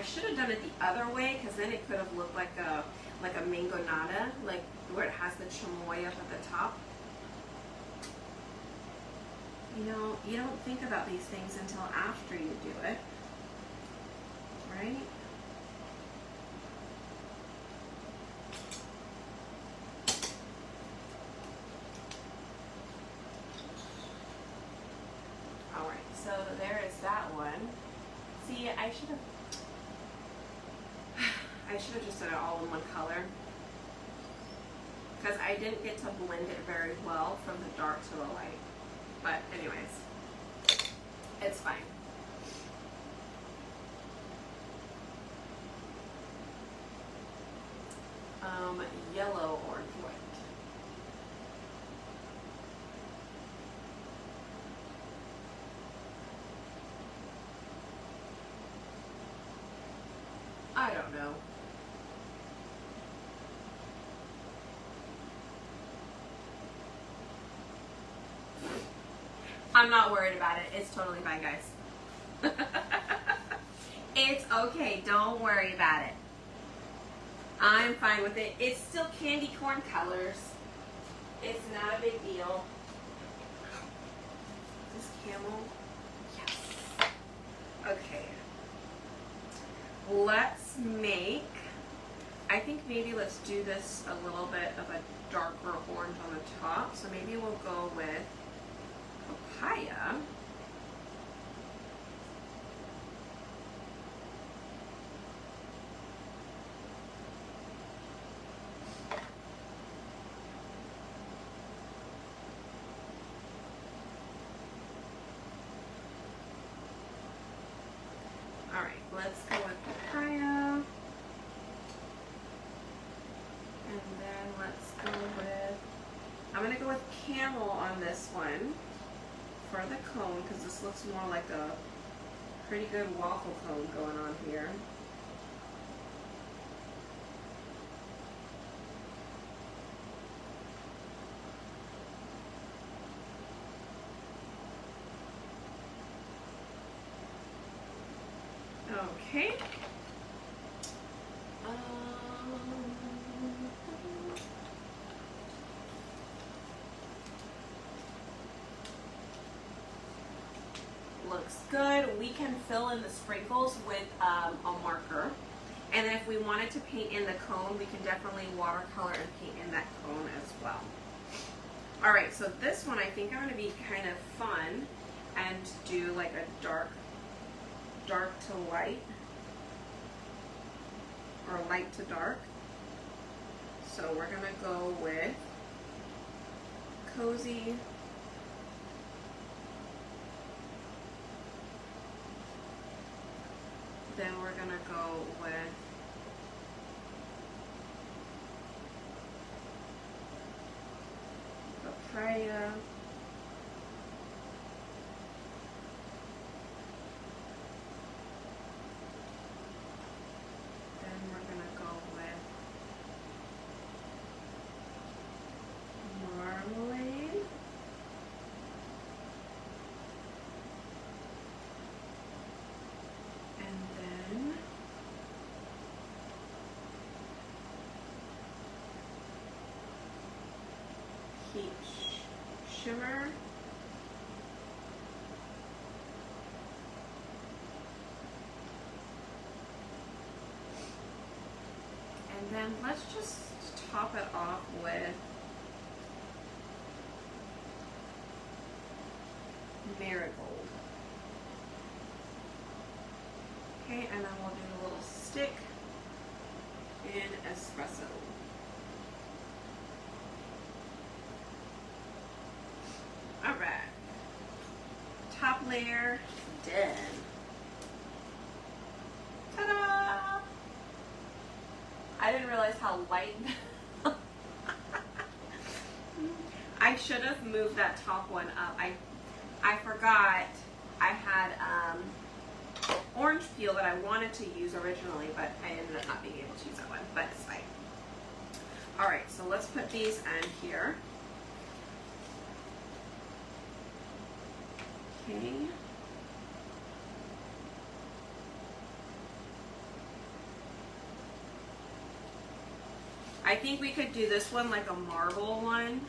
I should have done it the other way because then it could have looked like a mangonada, like where it has the chamoy up at the top. You know, you don't think about these things until after you do it, right? All right, so there is that one. See, I should have just done it all in one color because I didn't get to blend it very well from the dark to the light. But anyways, it's fine. Yellow or white. I don't know. I'm not worried about it. It's totally fine, guys. It's okay. Don't worry about it. I'm fine with it. It's still candy corn colors. It's not a big deal. Is this camel? Yes. Okay. Let's make, I think maybe let's do this a little bit of a darker orange on the top. So maybe we'll go with papaya. All right, let's go with papaya. And then let's go with, I'm gonna go with camel on this one for the cone because this looks more like a pretty good waffle cone going on here. Okay. Looks good. We can fill in the sprinkles with a marker. And then if we wanted to paint in the cone, we can definitely watercolor and paint in that cone as well. All right, so this one I think I'm going to be kind of fun and do like a dark to light or light to dark. So we're going to go with Cozy. Then we're going to go with papaya. Then we're going to go with marmalade. And then peach shimmer. And then let's just top it off with marigold. Okay, and then we'll do a little stick in espresso. All right, top layer done. Ta-da! I didn't realize how light. I should have moved that top one up. I forgot I had orange peel that I wanted to use originally, but I ended up not being able to use that one, but it's fine. All right, so let's put these in here. Okay. I think we could do this one like a marble one.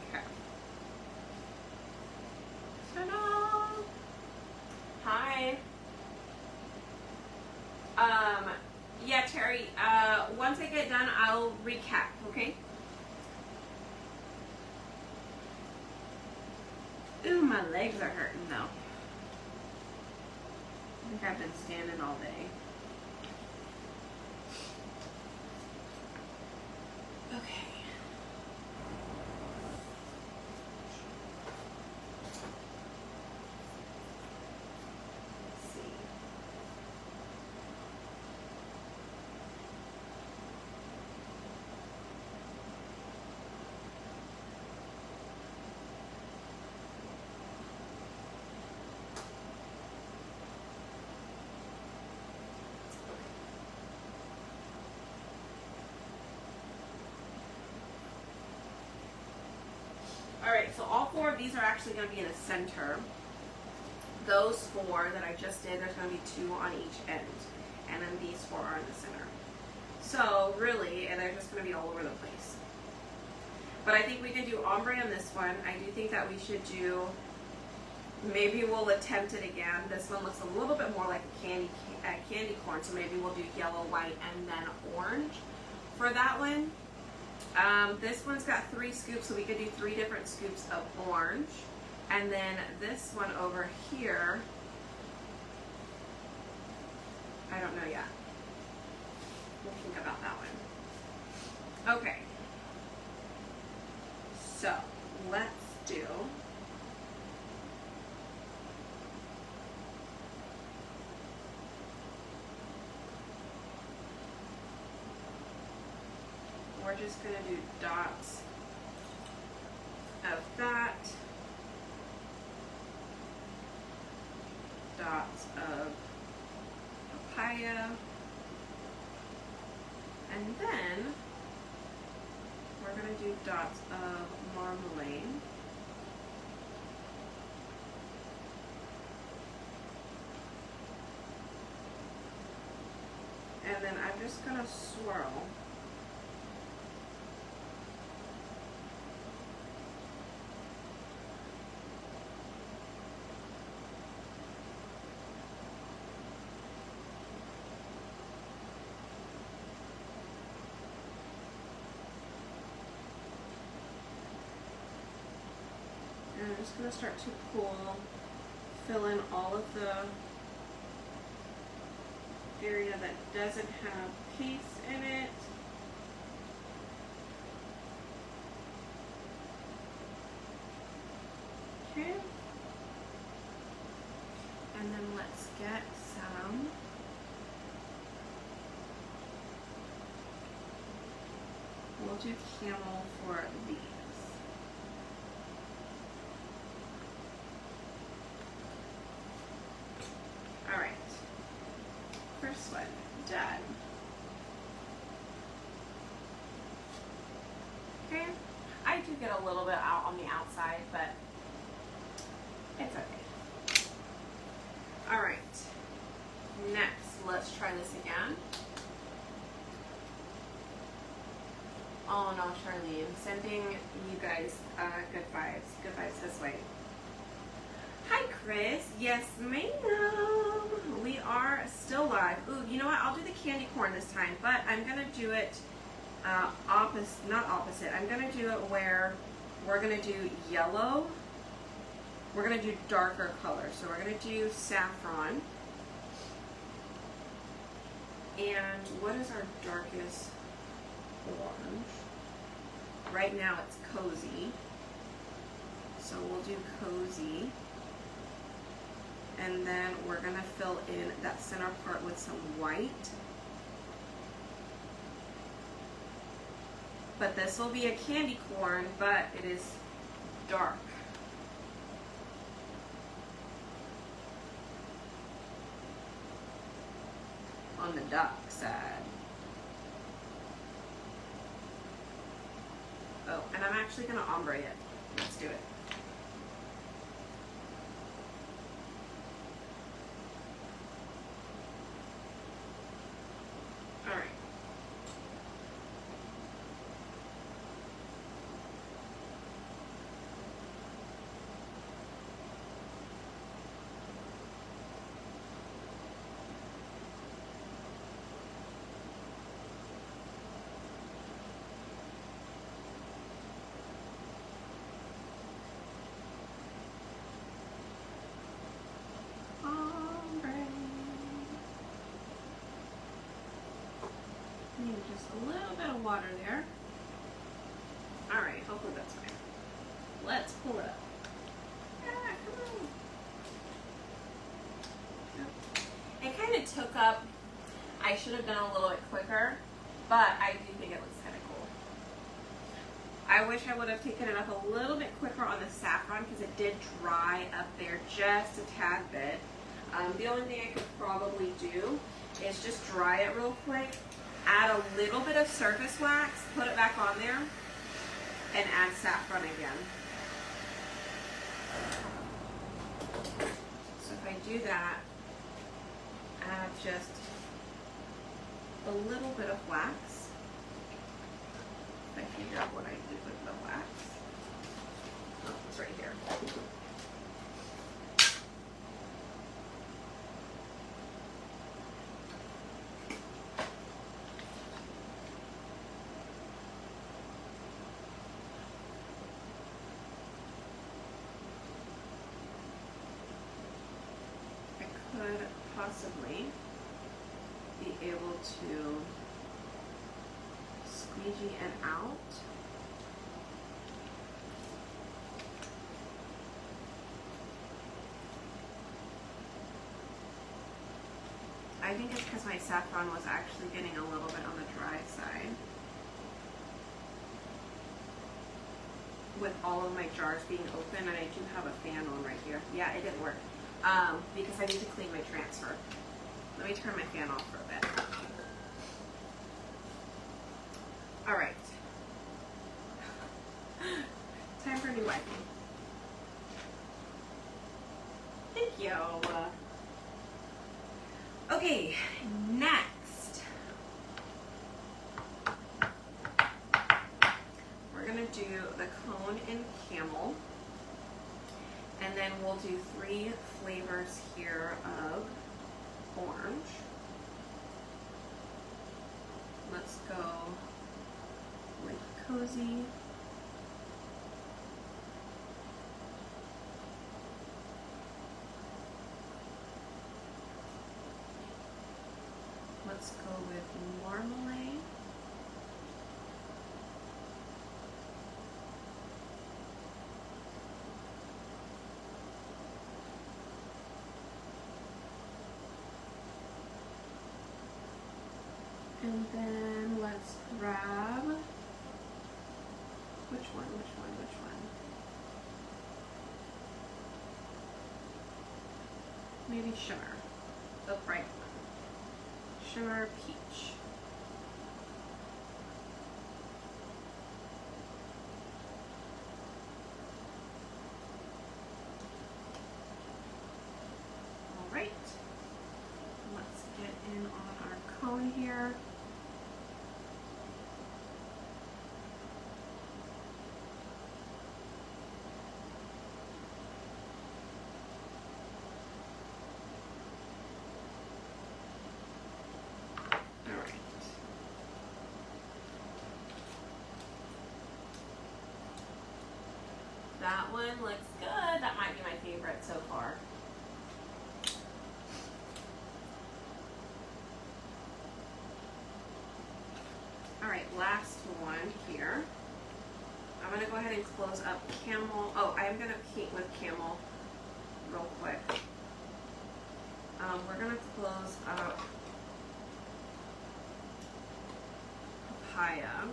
Okay. Ta-da! Hi. Yeah, Terry, once I get done, I'll recap, okay? Ooh, my legs are hurting though. I think I've been standing all day. Okay. Let's see. Alright, so all four of these are actually going to be in the center. Those four that I just did, there's going to be two on each end. And then these four are in the center. So really, and they're just going to be all over the place. But I think we can do ombre on this one. I do think that we should do, maybe we'll attempt it again. This one looks a little bit more like a candy corn, so maybe we'll do yellow, white, and then orange for that one. This one's got 3 scoops, so we could do 3 different scoops of orange. And then this one over here, I don't know yet. We'll think about that one. Okay. So, let's do we're just going to do dots of that, dots of papaya, and then we're going to do dots of marmalade. And then I'm just going to swirl. And I'm just going to start to fill in all of the area that doesn't have piece in it. Okay. And then let's get some we'll do camel for these. Alright, first one, done. Okay, I do get a little bit out on the outside, but it's okay. Alright, next, let's try this again. Oh no, Charlene, sending you guys good vibes this way. Hi, Chris. Yes, ma'am. We are still live. Ooh, you know what? I'll do the candy corn this time, but I'm going to do it not opposite. I'm going to do it where we're going to do yellow. We're going to do darker colors. So we're going to do saffron. And what is our darkest orange? Right now it's Cozy. So we'll do Cozy. And then we're gonna fill in that center part with some white. But this will be a candy corn, but it is dark. On the dark side. Oh, and I'm actually gonna ombre it. Let's do it. All right. Need just a little bit of water there. All right, hopefully that's fine. Let's pull it up. Ah, come on. It kind of took up, I should have been a little bit quicker, but I do think it looks kind of cool. I wish I would have taken it up a little bit quicker on the saffron because it did dry up there just a tad bit. The only thing I could probably do is just dry it real quick, add a little bit of surface wax, put it back on there, and add saffron again. So if I do that, add just a little bit of wax. If I figure out what I did with the wax. Oh, it's right here. Could possibly be able to squeegee it out. I think it's because my saffron was actually getting a little bit on the dry side. With all of my jars being open, and I do have a fan on right here. Yeah, it didn't work. Because I need to clean my transfer. Let me turn my fan off for a bit. All right. Time for new wiping. Thank you. Okay, next. We're gonna do the cone in camel. And then we'll do 3 flavors here of orange. Let's go with Cozy. Let's go with Marmalade. And then let's grab, which one? Maybe Shimmer, the bright one. Shimmer Peach. All right, let's get in on our cone here. That one looks good. That might be my favorite so far. last one here. I'm going to go ahead and close up Camel. Oh, I'm going to paint with Camel real quick. We're going to close up Papaya.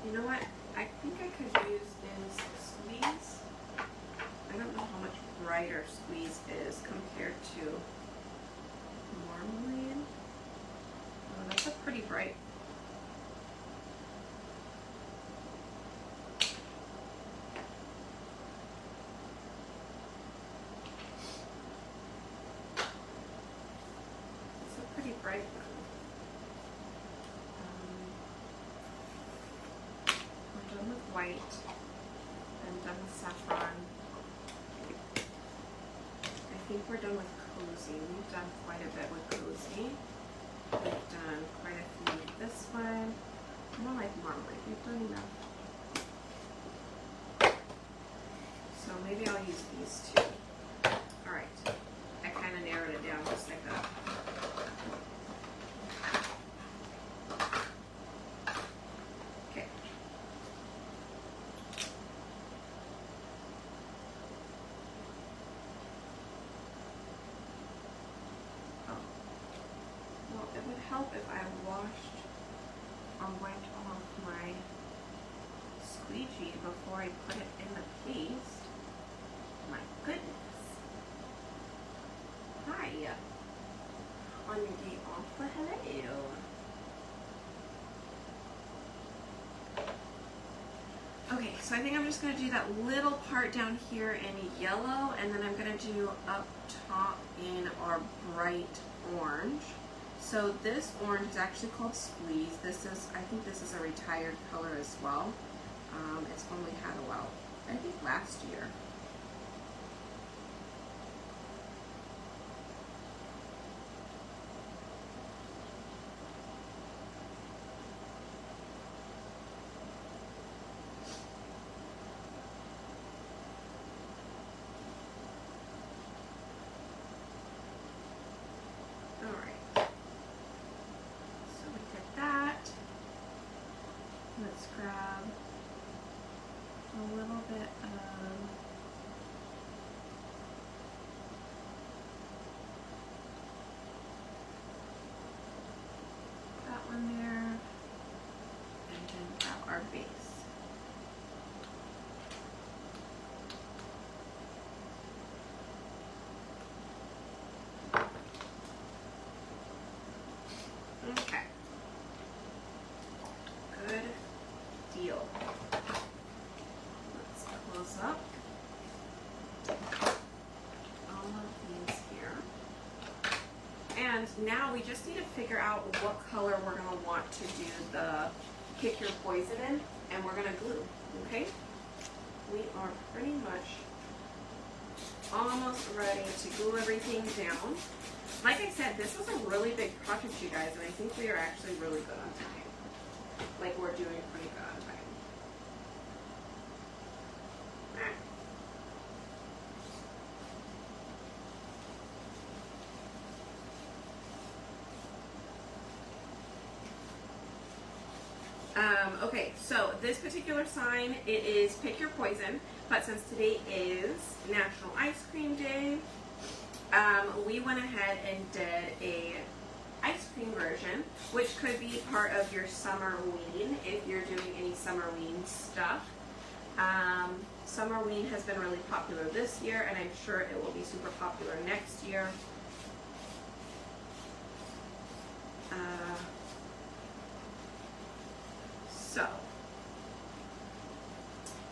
You know what? I think I could use this Squeeze. I don't know how much brighter Squeeze is compared to Marmalade. Oh, that's a pretty bright. It's a pretty bright one. We're done with white. I'm done with saffron. I think we're done with Cozy. We've done quite a bit with Cozy. We've done quite a few with this one. More like Marmalade. We've done enough. So maybe I'll use these two. Alright. I kind of narrowed it down just like that. Okay. Well, it would help if I washed or wiped off my squeegee before I put it in the paste. My goodness. Hi. On your day off, but hello. Okay, so I think I'm just going to do that little part down here in yellow, and then I'm going to do up top in our bright orange. So this orange is actually called Squeeze. This is, I think this is a retired color as well. It's one we had a while, I think last year. Let's grab a little bit of that one there, and then grab our base. Okay. Good deal. Let's close up all of these here. And now we just need to figure out what color we're going to want to do the Pick Your Poison in, and we're going to glue, okay? We are pretty much almost ready to glue everything down. Like I said, this is a really big project, you guys, and I think we are actually really good on time. Like, we're doing pretty good on time. Okay, so this particular sign, it is Pick Your Poison, but since today is National Ice Cream Day, we went ahead and did a ice cream version, which could be part of your Summerween if you're doing any Summerween stuff. Summerween has been really popular this year, and I'm sure it will be super popular next year. So,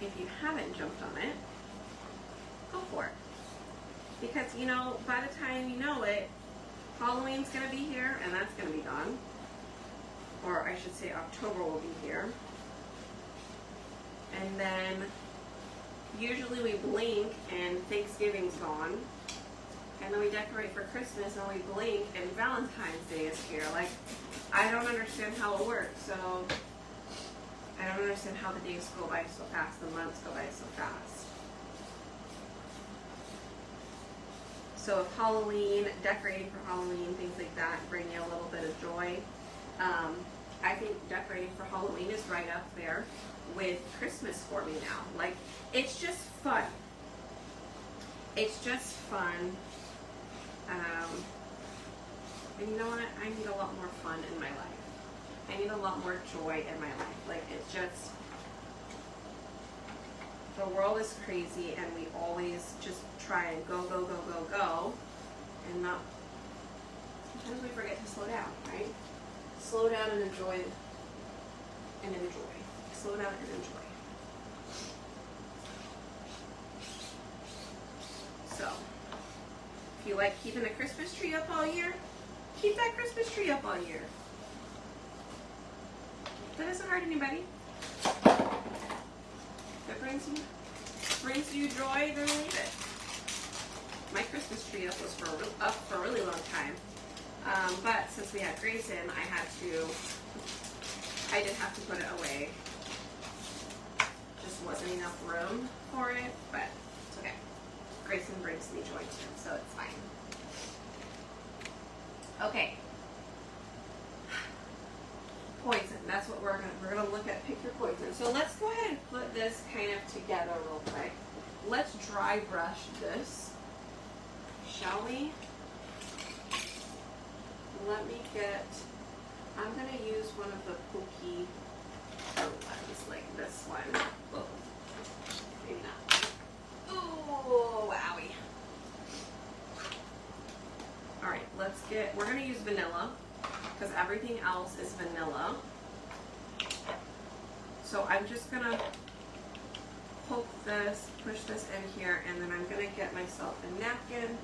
if you haven't jumped on it, go for it. Because, you know, by the time you know it, Halloween's going to be here, and that's going to be gone. Or I should say October will be here. And then, usually we blink and Thanksgiving's gone. And then we decorate for Christmas and we blink and Valentine's Day is here. Like, I don't understand how it works, so I don't understand how the days go by so fast, the months go by so fast. So if Halloween, decorating for Halloween, things like that, bring you a little bit of joy. I think decorating for Halloween is right up there with Christmas for me now. Like, it's just fun. It's just fun. And you know what? I need a lot more fun in my life. I need a lot more joy in my life. Like, it's just, the world is crazy and we always just try and go, go, go, go, go. And not, sometimes we forget to slow down, right? Slow down and enjoy. And enjoy. Slow down and enjoy. So, if you like keeping a Christmas tree up all year, keep that Christmas tree up all year. That doesn't hurt anybody. That brings you joy, then leave it. My Christmas tree up was up for a really long time. But since we had Grayson, I did have to put it away. Just wasn't enough room for it, but it's okay. Grayson brings me joy too, so it's fine. Okay. Poison. That's what we're gonna look at. Pick your poison. So let's go ahead and put this kind of together real quick. Let's dry brush this, shall we? Let me get. I'm gonna use one of the pokey ones, like this one. Oh, maybe not. Oh, wowie. All right, we're gonna use vanilla because everything else is vanilla. So I'm just gonna poke this, push this in here, and then I'm gonna get myself a napkin.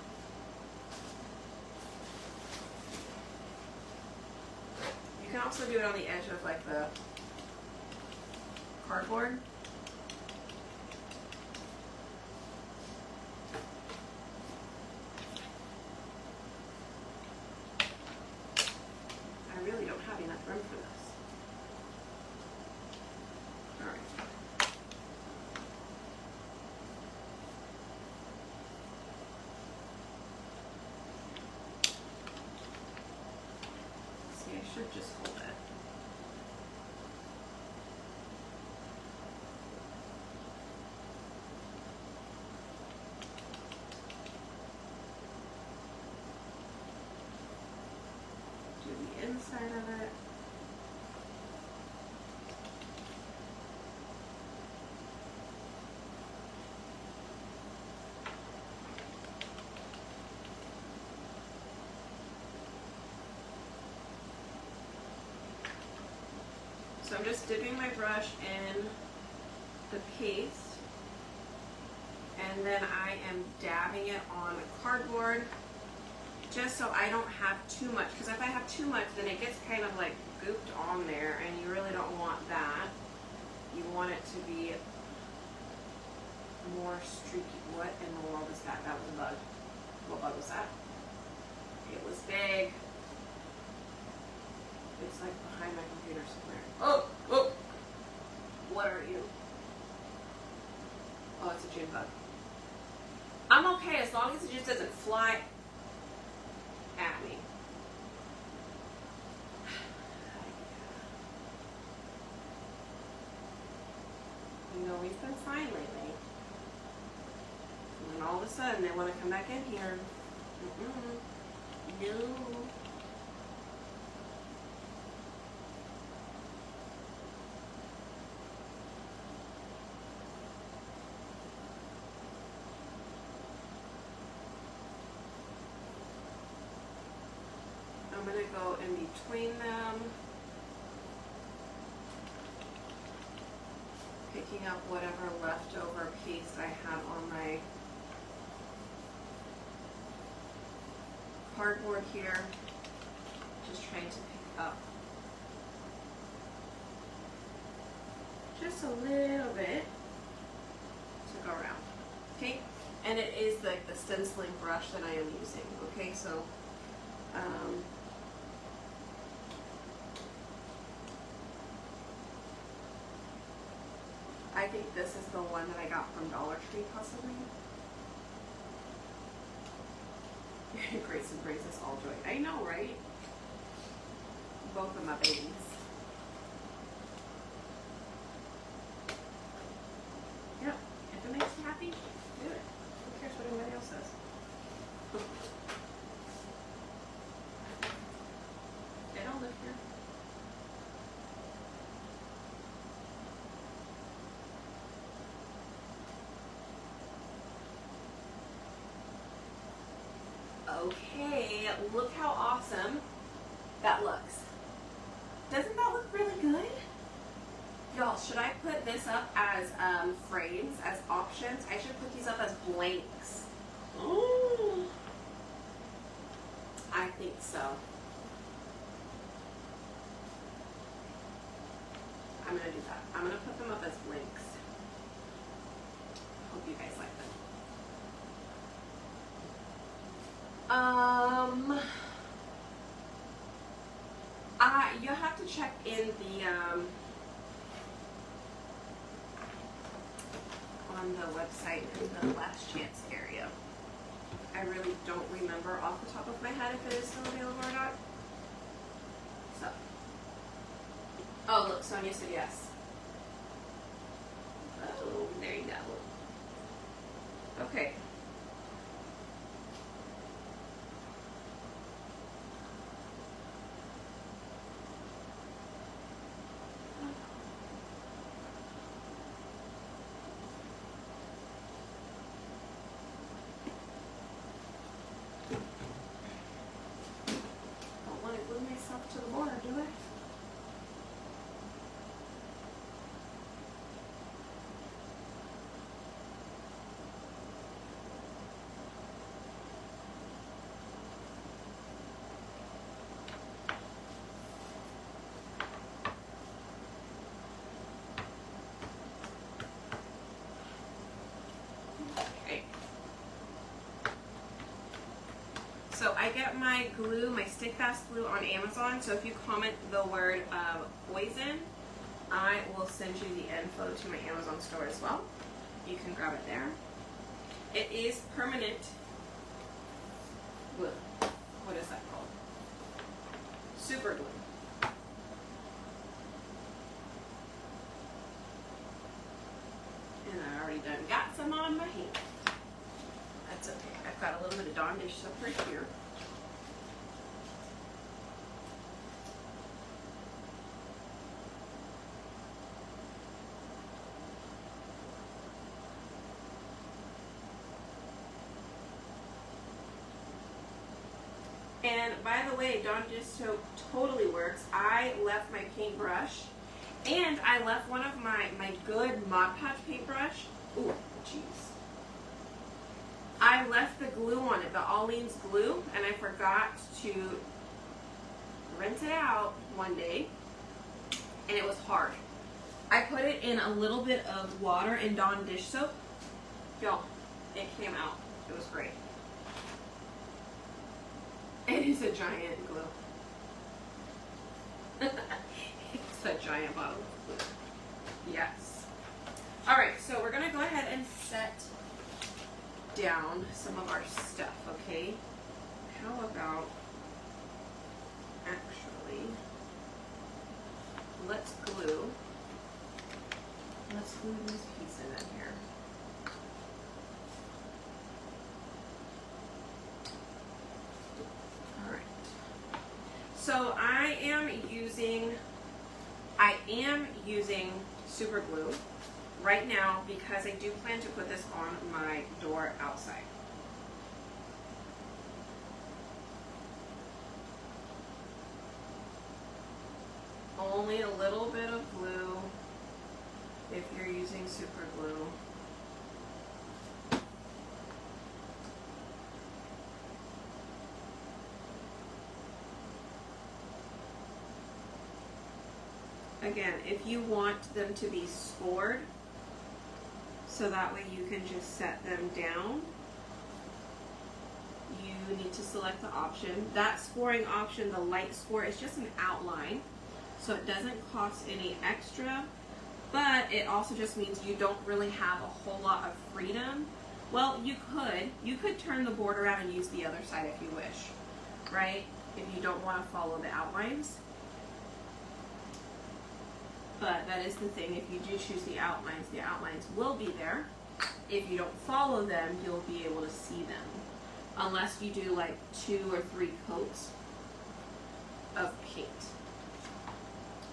You can also do it on the edge of like the cardboard. I really don't have enough room for this. All right. See, I should just hold it. Do the inside of it. So I'm just dipping my brush in the paste, and then I am dabbing it on cardboard just so I don't have too much, because if I have too much then it gets kind of like gooped on there and you really don't want that. You want it to be more streaky. What in the world is that? That was a bug. What bug was that? It was big. It's like behind my computer somewhere. Oh! Oh! What are you? Oh, it's a June bug. I'm okay as long as it just doesn't fly at me. You know, we've been fine lately. And then all of a sudden they want to come back in here. No. I'm going to go in between them, picking up whatever leftover paste I have on my cardboard here, just trying to pick up just a little bit to go around, okay? And it is like the stenciling brush that I am using, okay? So, I think this is the one that I got from Dollar Tree, possibly. Grayson brings us all joy. I know, right? Both of my babies. Yep. If it makes you happy, do it. Who cares what anybody else says? They don't live here. Okay, look how awesome that looks. Doesn't that look really good? Y'all, should I put this up as frames, as options? I should put these up as blanks. Ooh. I think so. I'm gonna do that. I'm gonna put them up as blanks. Hope you guys like them. You'll have to check in the on the website in the last chance area. I really don't remember off the top of my head if it is still available or not. So, oh look, Sonia said yes. Oh, there you go. Okay. To the border, do I? Okay. So I get my glue, my stick fast glue on Amazon. So if you comment the word poison, I will send you the info to my Amazon store as well. You can grab it there. It is permanent glue. What is that called? Super glue. And I already done got some on my hand. That's okay. I've got a little bit of Dawn dish soap right here. And by the way, Dawn dish soap totally works. I left my paintbrush, and I left one of my good Mod Podge paintbrush. Ooh, jeez. I left the glue on it, the Aleene's glue, and I forgot to rinse it out one day, and it was hard. I put it in a little bit of water and Dawn dish soap. Y'all, it came out. It was great. It is a giant glue. It's a giant bottle of glue. Yes. All right, so we're gonna go ahead and set down some of our stuff, okay? How about actually, let's glue these pieces in here. All right. So I am using super glue right now because I do plan to put this on my door outside. Only a little bit of glue if you're using super glue. Again, if you want them to be scored, so that way you can just set them down, you need to select the option. That scoring option, the light score, is just an outline, so it doesn't cost any extra, but it also just means you don't really have a whole lot of freedom Well, you could turn the board around and use the other side if you wish, right? If you don't want to follow the outlines. But that is the thing, if you do choose the outlines will be there. If you don't follow them, you'll be able to see them. Unless you do like 2 or 3 coats of paint.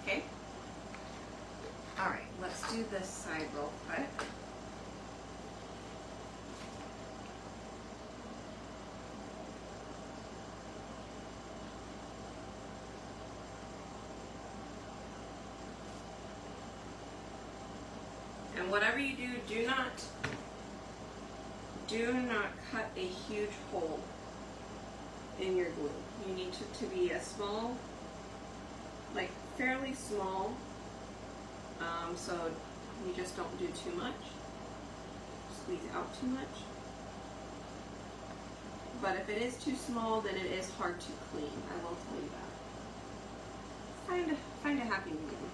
Okay? Alright, let's do this side real quick. And whatever you do, do not cut a huge hole in your glue. You need to be a small, like fairly small, so you just don't do too much, squeeze out too much. But if it is too small, then it is hard to clean, I will tell you that. Find a happy medium.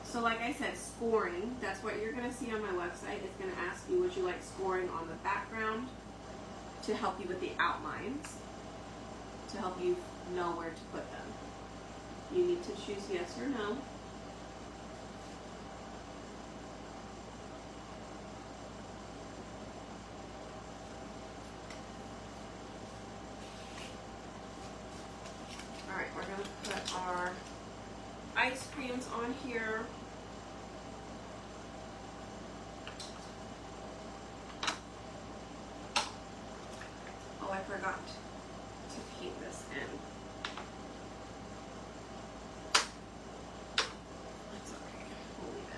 So like I said, scoring, that's what you're going to see on my website. It's going to ask you, would you like scoring on the background to help you with the outlines, to help you know where to put them. You need to choose yes or no. All right, we're going to put our ice creams on here. Oh, I forgot to paint this in. That's okay. We'll leave it.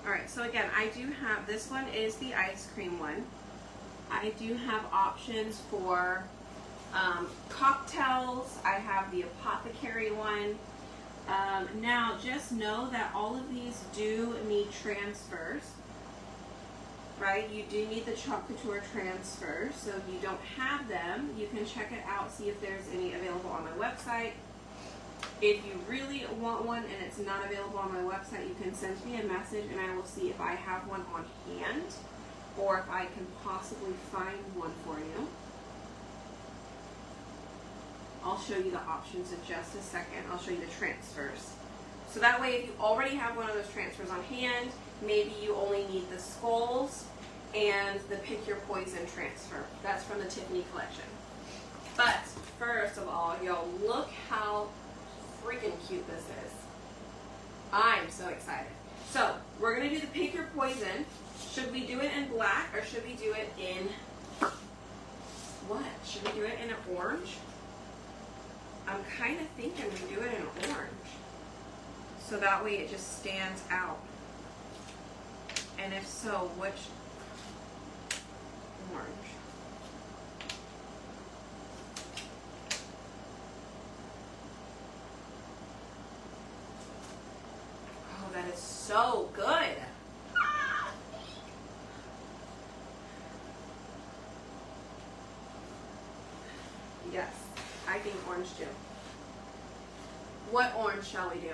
Alright, so again, I do have, this one is the ice cream one. I do have options for cocktails. I have the apothecary one. Now, just know that all of these do need transfers, right? You do need the Chalk Couture transfers. So if you don't have them, you can check it out, see if there's any available on my website. If you really want one and it's not available on my website, you can send me a message and I will see if I have one on hand or if I can possibly find one for you. I'll show you the options in just a second. I'll show you the transfers. So that way, if you already have one of those transfers on hand, maybe you only need the skulls and the Pick Your Poison transfer. That's from the Tiffany collection. But first of all, y'all, look how freaking cute this is. I'm so excited. So we're gonna do the Pick Your Poison. Should we do it in black or should we do it in what? Should we do it in an orange? I'm kind of thinking we do it in orange. So that way it just stands out. And if so, which orange? Oh, that is so good. Yes, I think orange too. What orange shall we do?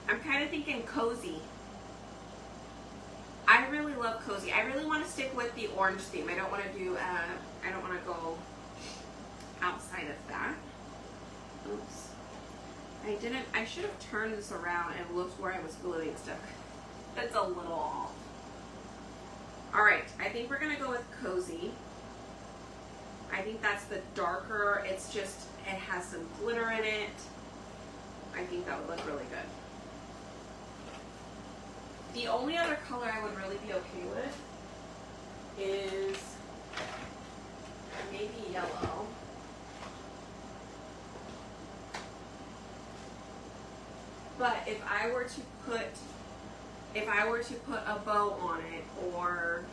I'm kind of thinking cozy. I really love cozy. I really want to stick with the orange theme. I don't want to do, I don't want to go outside of that. Oops. I should have turned this around and looked where I was gluing stuff. It's a little off. All right, I think we're gonna go with Cozy. I think that's the darker. It's just, it has some glitter in it. I think that would look really good. The only other color I would really be okay with is maybe yellow. But if I were to put a bow on it or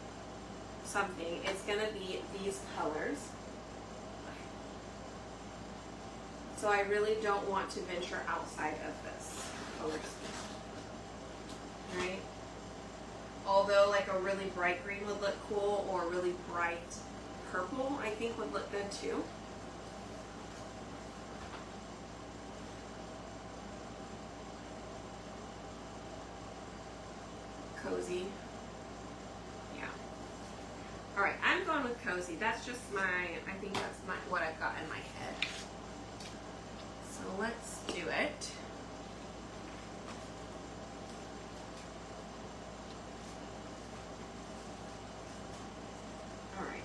something, it's gonna be these colors. So I really don't want to venture outside of this color scheme. Right? Although like a really bright green would look cool, or a really bright purple I think would look good too. Cozy. Yeah. All right, I'm going with Cozy. That's just I think that's what I've got in my head. So let's do it. All right.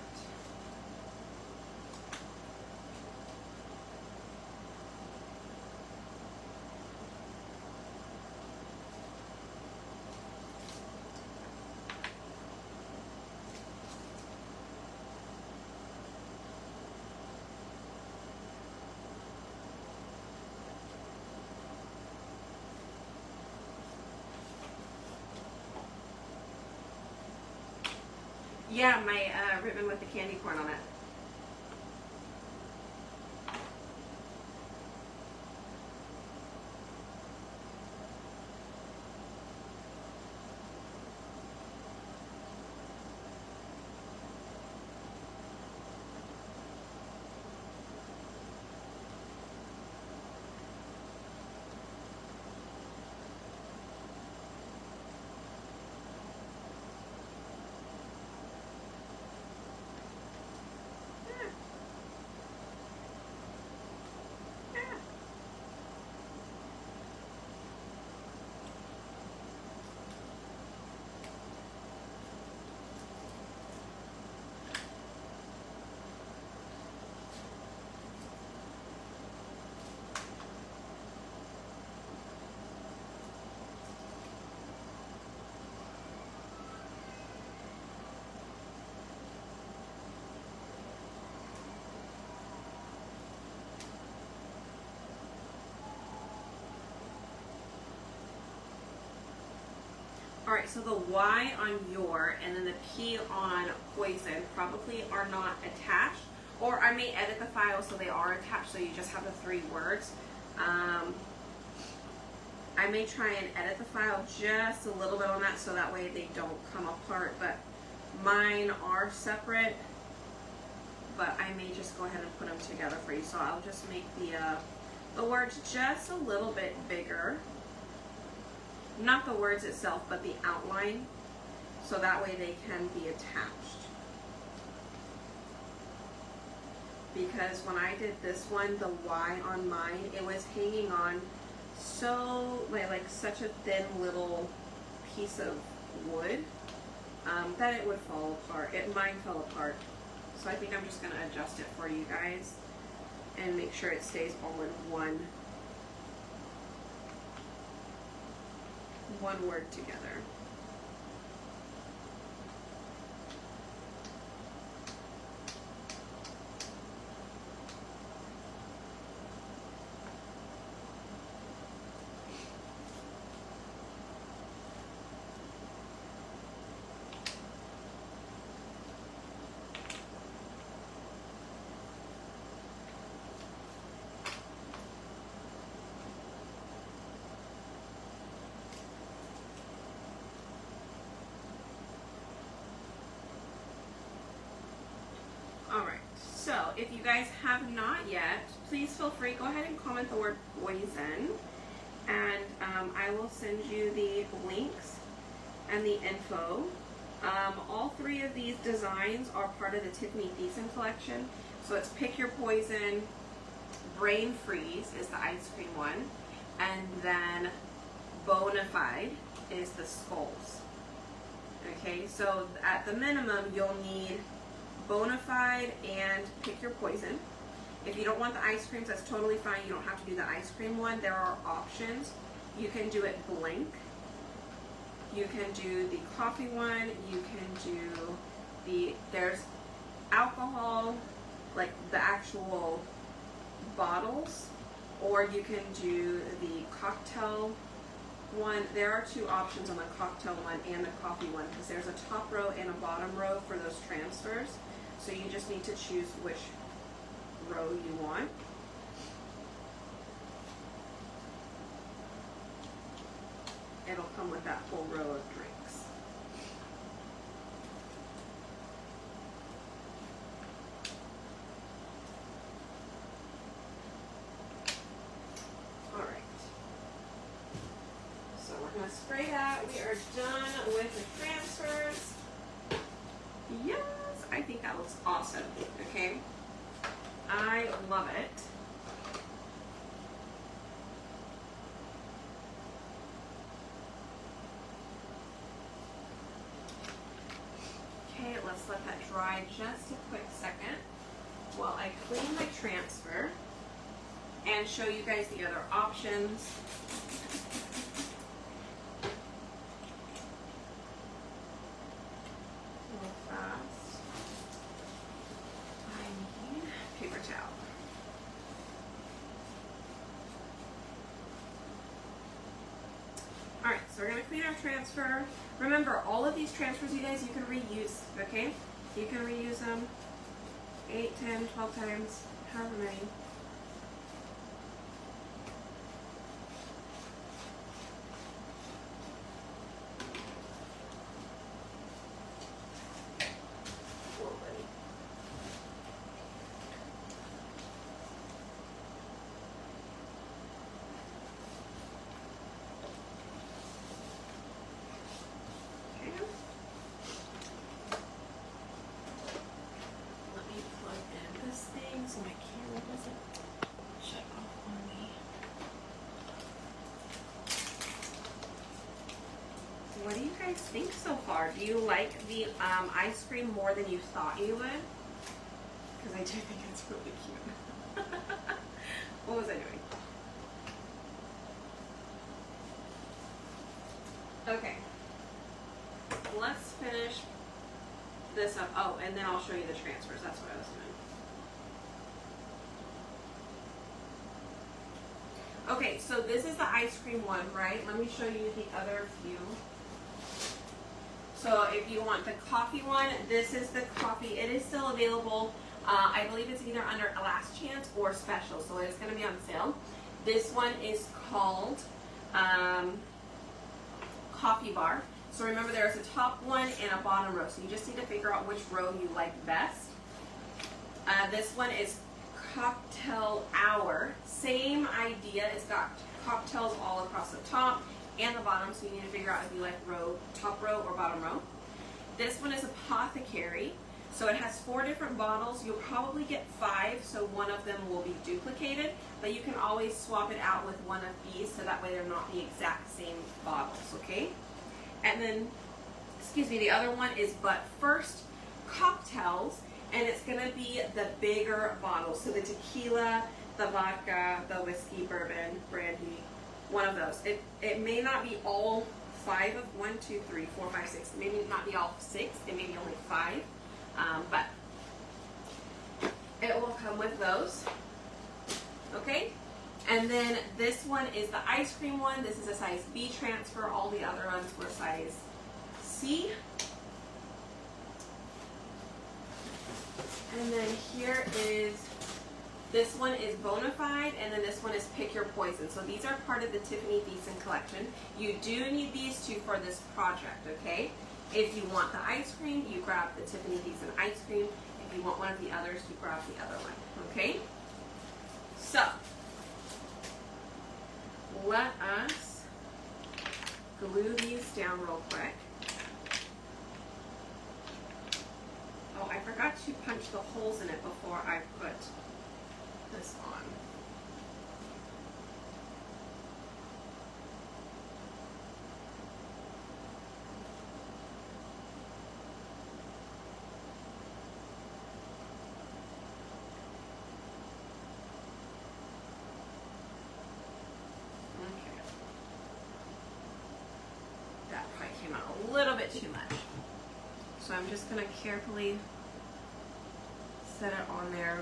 Yeah, my ribbon with the candy corn on it. All right, so the Y on your and then the P on poison probably are not attached, or I may edit the file so they are attached, so you just have the 3 words. I may try and edit the file just a little bit on that so that way they don't come apart, but mine are separate, but I may just go ahead and put them together for you. So I'll just make the words just a little bit bigger. Not the words itself, but the outline, so that way they can be attached. Because when I did this one, the Y on mine, it was hanging on so like such a thin little piece of wood that it would fall apart. Mine fell apart. So I think I'm just going to adjust it for you guys and make sure it stays all in one word together. So if you guys have not yet, please feel free, go ahead and comment the word poison, and I will send you the links and the info. All 3 of these designs are part of the Tiffany Thiessen collection. So it's Pick Your Poison, Brain Freeze is the ice cream one, and then bona fide is the skulls. Okay, so at the minimum, you'll need bona fide and pick your poison. If you don't want the ice creams, that's totally fine. You don't have to do the ice cream one. There are options. You can do it blank. You can do the coffee one. You can do there's alcohol, like the actual bottles, or you can do the cocktail one. There are two options on the cocktail one and the coffee one, because there's a top row and a bottom row for those transfers. So you just need to choose which row you want. It'll come with that whole row of drinks. All right. So we're going to spray that. We are done with the transfers. Yes, I think that looks awesome. Okay. I love it. Okay, let's let that dry just a quick second while I clean my transfer and show you guys the other options. Real fast. I need paper towel. Alright, so we're going to clean our transfer. Remember, all of these transfers, you guys, you can reuse, okay? You can reuse them 8, 10, 12 times, however many. So my camera doesn't shut off on me. What do you guys think so far? Do you like the ice cream more than you thought you would? Because I do think it's really cute. What was I doing? Okay. Let's finish this up. Oh, and then I'll show you the transfers. That's what I was doing. Okay, so this is the ice cream one, right? Let me show you the other few. So if you want the coffee one, this is the coffee. It is still available. I believe it's either under a last chance or special, so it's going to be on sale. This one is called Coffee Bar. So remember, there's a top one and a bottom row, so you just need to figure out which row you like best. This one is Cocktail Hour. Same idea. It's got cocktails all across the top and the bottom, so you need to figure out if you like top row or bottom row. This one is Apothecary. So it has 4 different bottles. You'll probably get 5, so one of them will be duplicated, but you can always swap it out with one of these, so that way they're not the exact same bottles, okay? And then, excuse me, the other one is But First Cocktails, and it's going to be the bigger bottles. So the tequila, the vodka, the whiskey, bourbon, brandy, one of those. It may not be all 5 of 1, 2, 3, 4, 5, 6. Maybe not be all 6. It may be only 5. But it will come with those. Okay? And then this one is the ice cream one. This is a size B transfer. All the other ones were size C. And then here is, this one is Bonafide, and then this one is Pick Your Poison. So these are part of the Tiffany Thiessen collection. You do need these two for this project, okay? If you want the ice cream, you grab the Tiffany Thiessen ice cream. If you want one of the others, you grab the other one, okay? So, let us glue these down real quick. Oh, I forgot to punch the holes in it before I put this on. So I'm just gonna carefully set it on there.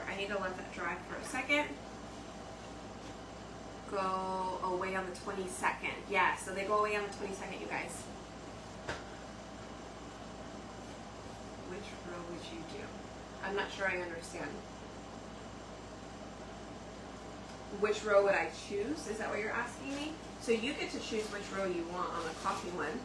I need to let that dry for a second. Go away on the 22nd. Yeah, so they go away on the 22nd, you guys. Which row would you do? I'm not sure I understand. Which row would I choose? Is that what you're asking me? So you get to choose which row you want on the coffee one.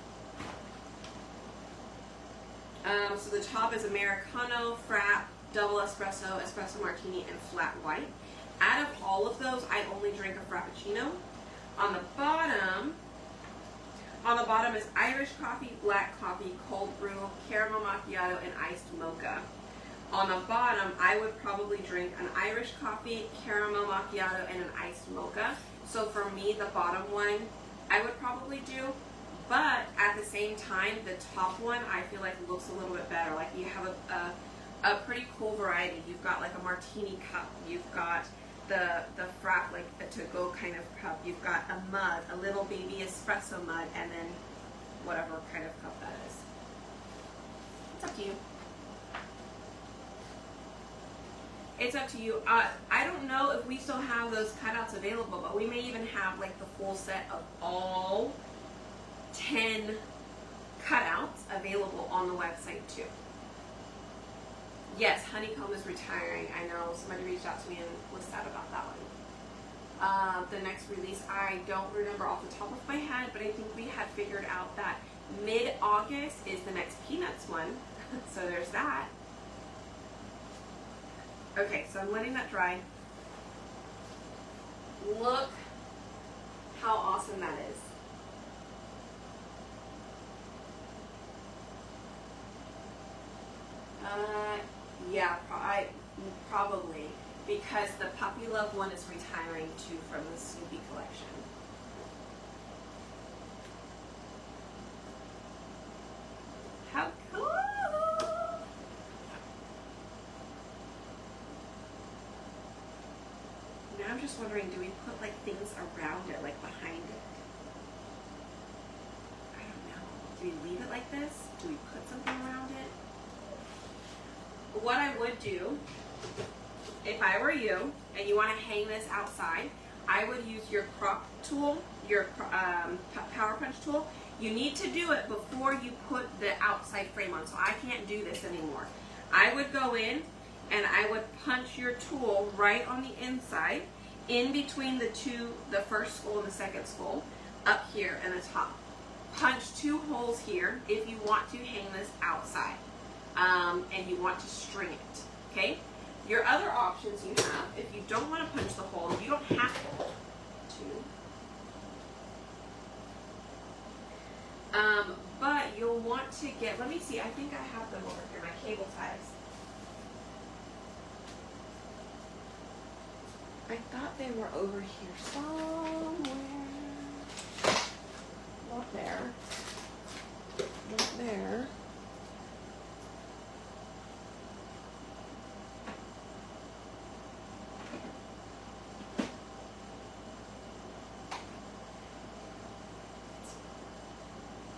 So the top is Americano, Frap, double espresso, espresso martini, and flat white. Out of all of those, I only drink a Frappuccino. On the bottom is Irish coffee, black coffee, cold brew, caramel macchiato, and iced mocha. On the bottom, I would probably drink an Irish coffee, caramel macchiato, and an iced mocha. So for me, the bottom one, I would probably do. But at the same time, the top one, I feel like looks a little bit better. Like you have a pretty cool variety. You've got like a martini cup. You've got the frap, like a to-go kind of cup. You've got a mug, a little baby espresso mug, and then whatever kind of cup that is. It's up to you. It's up to you. I don't know if we still have those cutouts available, but we may even have like the full set of all 10 cutouts available on the website too. Yes, Honeycomb is retiring. I know somebody reached out to me and was sad about that one. The next release, I don't remember off the top of my head, but I think we had figured out that mid-August is the next Peanuts one. So there's that. Okay, so I'm letting that dry. Look how awesome that is. Yeah, probably, because the Puppy Love one is retiring too from the Snoopy collection. How cool! Now I'm just wondering, do we put like things around it, like behind it? I don't know. Do we leave it like this? Do we put something around it? What I would do, if I were you, and you want to hang this outside, I would use your crop tool, your power punch tool. You need to do it before you put the outside frame on, so I can't do this anymore. I would go in and I would punch your tool right on the inside, in between the first skull and the second skull, up here in the top. Punch 2 holes here if you want to hang this outside. And you want to string it, okay? Your other options you have, if you don't want to punch the hole, you don't have to. But you'll want to get, let me see, I think I have them over here, my cable ties. I thought they were over here somewhere. Not there. Not there.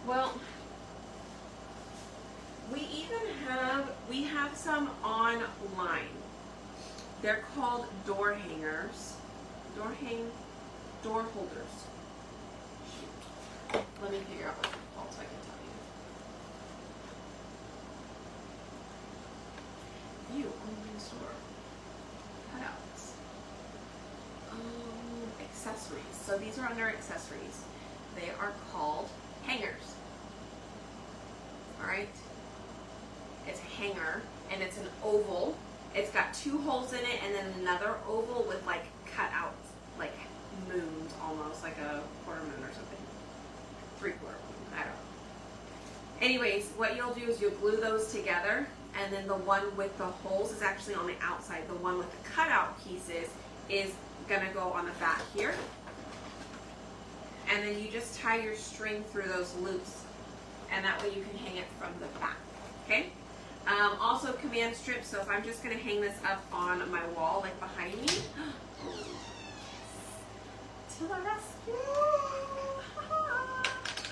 Well, we have some online. They're called door hangers. Door holders. Shoot. Let me figure out what they're called so I can tell you. View online store. Cutouts. Accessories. So these are under accessories. They are called hangers. Alright? It's a hanger, and it's an oval, It's got 2 holes in it and then another oval with like cutouts, like moons almost, like a quarter moon or something. 3/4 moon, I don't know. Anyways, what you'll do is you'll glue those together, and then the one with the holes is actually on the outside. The one with the cutout pieces is gonna go on the back here. And then you just tie your string through those loops, and that way you can hang it from the back, okay? Also command strips, so if I'm just gonna hang this up on my wall, like behind me, to the rescue!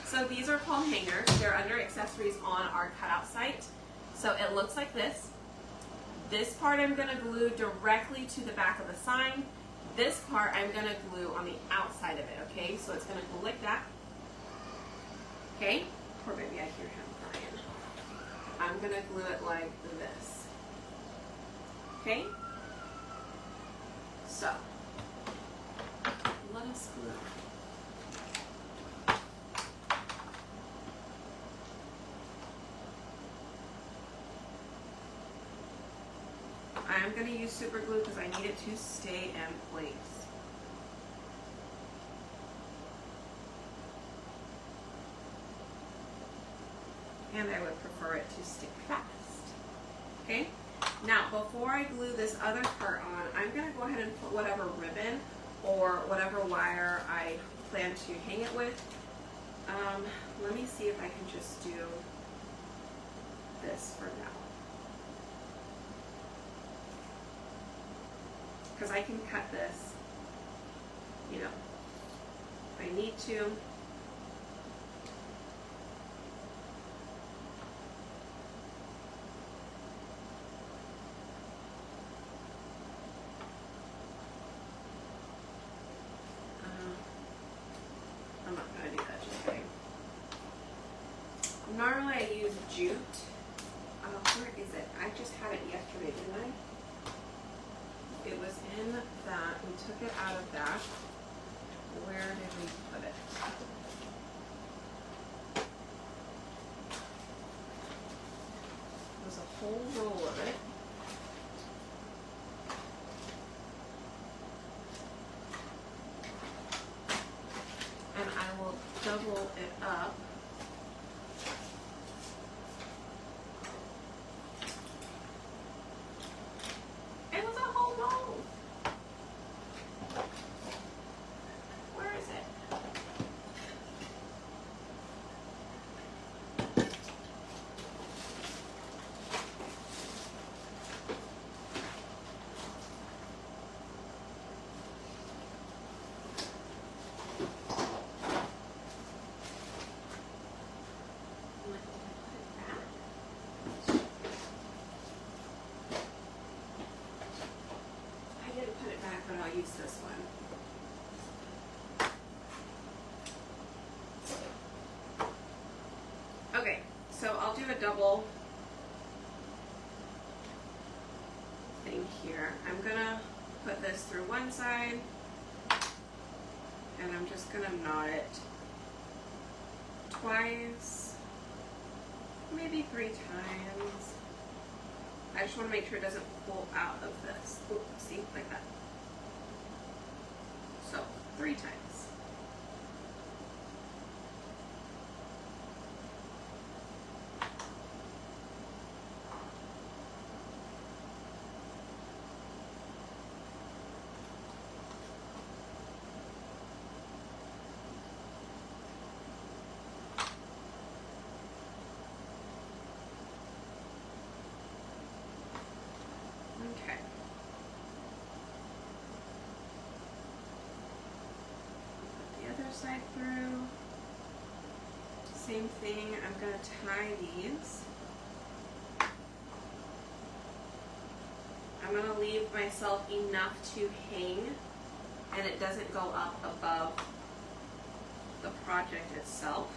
So these are called hangers. They're under accessories on our cutout site. So it looks like this. This part I'm gonna glue directly to the back of the sign. This part I'm gonna glue on the outside of it, okay? So it's gonna glue like that. Okay? Poor baby, I hear him crying. I'm gonna glue it like this. Okay? So, let us glue. I'm going to use super glue because I need it to stay in place. And I would prefer it to stick fast. Okay? Now, before I glue this other part on, I'm going to go ahead and put whatever ribbon or whatever wire I plan to hang it with. Let me see if I can just do this for now. Because I can cut this, you know, if I need to. I'm not going to do that, just kidding. Normally I use jute. Where is it? I just had it yesterday, didn't I? It was in that. We took it out of that. Where did we put it? There was a whole roll of it. And I will double it up. It was a whole roll. Where is it? But I'll use this one. Okay, so I'll do a double thing here. I'm gonna put this through one side, and I'm just gonna knot it twice, maybe 3 times. I just want to make sure it doesn't pull out of this. Ooh, see, like that. So, 3 times. Okay. Other side through. Same thing, I'm going to tie these. I'm going to leave myself enough to hang and it doesn't go up above the project itself.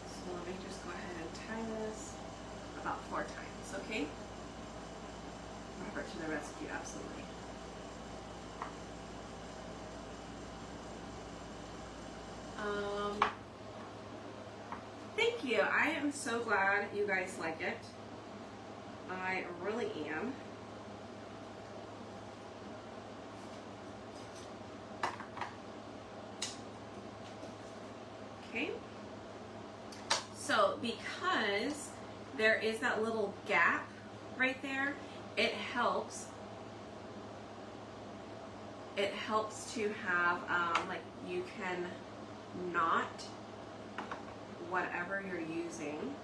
So let me just go ahead and tie this about 4 times, okay? Robert to the rescue, absolutely. Thank you. I am so glad you guys like it. I really am. Okay. So because there is that little gap right there, it helps to have, like, you can knot whatever you're using.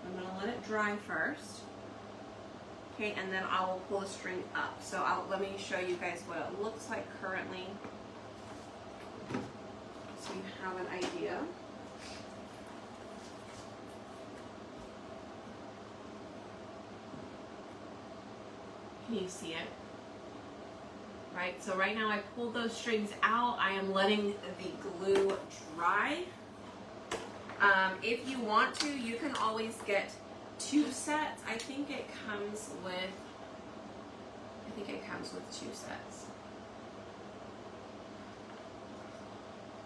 I'm gonna let it dry first. Okay, and then I will pull the string up. So let me show you guys what it looks like currently, so you have an idea. Can you see it? Right, so right now I pulled those strings out. I am letting the glue dry. If you want to, you can always get 2 sets. I think it comes with 2 sets.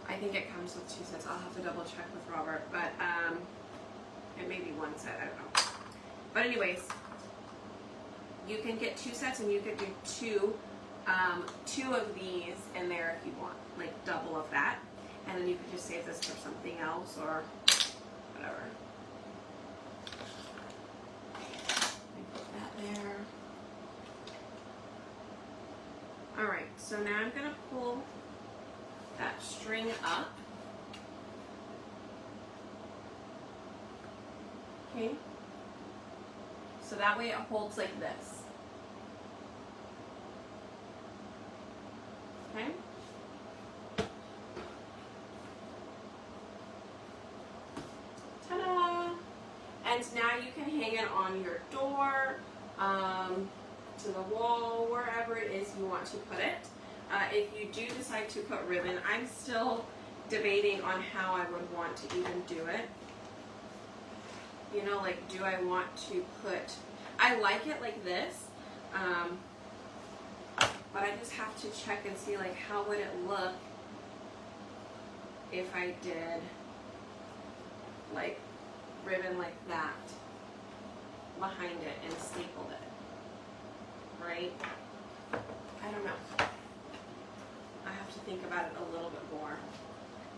I think it comes with 2 sets. I'll have to double check with Robert, but it may be 1 set, I don't know. But anyways, you can get 2 sets, and you could do two of these in there if you want, like double of that, and then you could just save this for something else or whatever. Let me put that there. All right, so now I'm gonna pull that string up. Okay. So that way it holds like this. Okay. Ta-da! And now you can hang it on your door, to the wall, wherever it is you want to put it. If you do decide to put ribbon, I'm still debating on how I would want to even do it. You know, like, do I want to put, I like it like this, but I just have to check and see, like, how would it look if I did, like, ribbon like that behind it and stapled it, right? I don't know. I have to think about it a little bit more,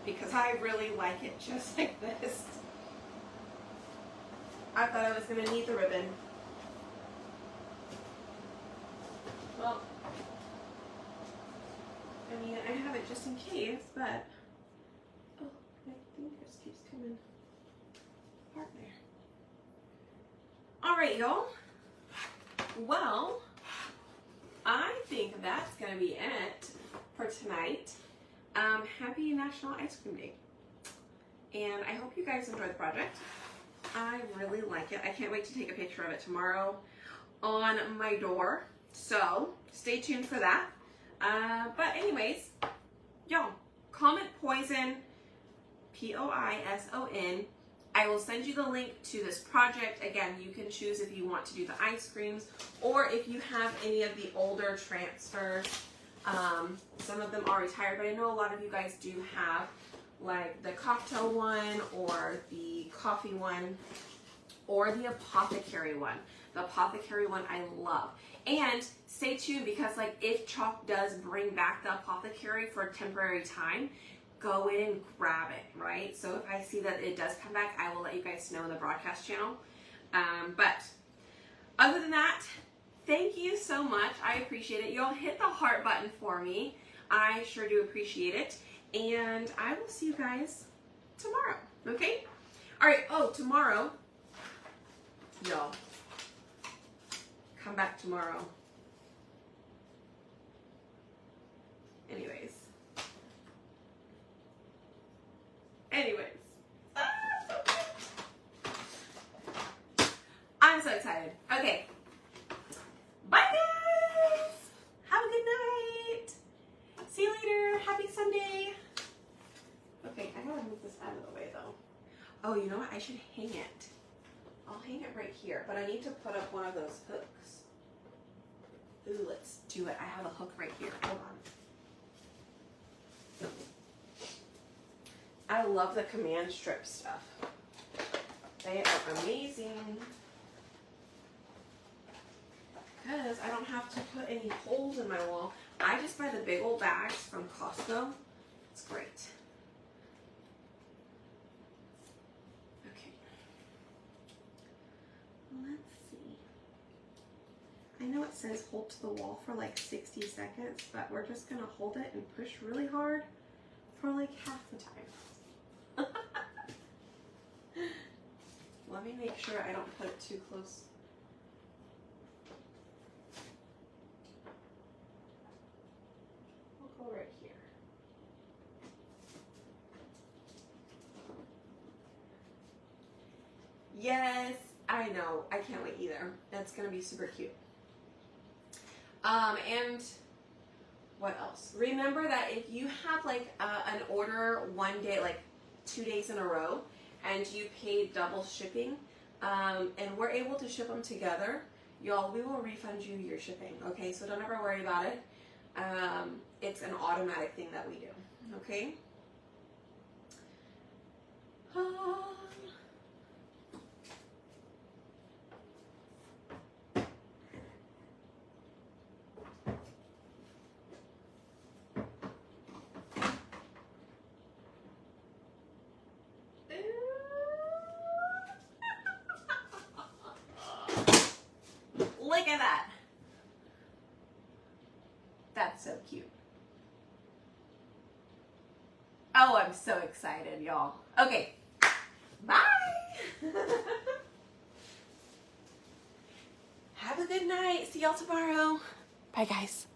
because I really like it just like this. I thought I was going to need the ribbon. Well, I mean, I have it just in case, but, oh, my fingers keeps coming apart there. All right, y'all. Well, I think that's going to be it for tonight. Happy National Ice Cream Day. And I hope you guys enjoyed the project. I really like it. I can't wait to take a picture of it tomorrow on my door. So stay tuned for that. But anyways, y'all, comment Poison, Poison. I will send you the link to this project. Again, you can choose if you want to do the ice creams or if you have any of the older transfers. Some of them are retired, but I know a lot of you guys do have like the cocktail one or the coffee one or the apothecary one. The apothecary one I love. And stay tuned, because like if Chalk does bring back the apothecary for a temporary time, go in and grab it, right? So if I see that it does come back, I will let you guys know in the broadcast channel. But other than that, thank you so much. I appreciate it. Y'all hit the heart button for me. I sure do appreciate it. And I will see you guys tomorrow, okay? All right, oh, tomorrow, y'all, come back tomorrow. Anyways. I'm so excited. Okay. Bye, guys. Have a good night. See you later. Happy Sunday. Okay, I gotta move this out of the way, though. Oh, you know what? I should hang it. I'll hang it right here, but I need to put up one of those hooks. Ooh, let's do it. I have a hook right here. Hold on. I love the command strip stuff. They are amazing. Because I don't have to put any holes in my wall. I just buy the big old bags from Costco. It's great. Okay. Let's see. I know it says hold to the wall for like 60 seconds, but we're just going to hold it and push really hard for like half the time. Let me make sure I don't put it too close. We'll go right here. Yes, I know. I can't wait either. That's going to be super cute. And what else? Remember that if you have like an order one day, like 2 days in a row, and you paid double shipping, and we're able to ship them together, y'all, we will refund you your shipping, okay? So don't ever worry about it. It's an automatic thing that we do, okay? Look at that. That's so cute. Oh, I'm so excited, y'all. Okay, bye. Have a good night. See y'all tomorrow. Bye, guys.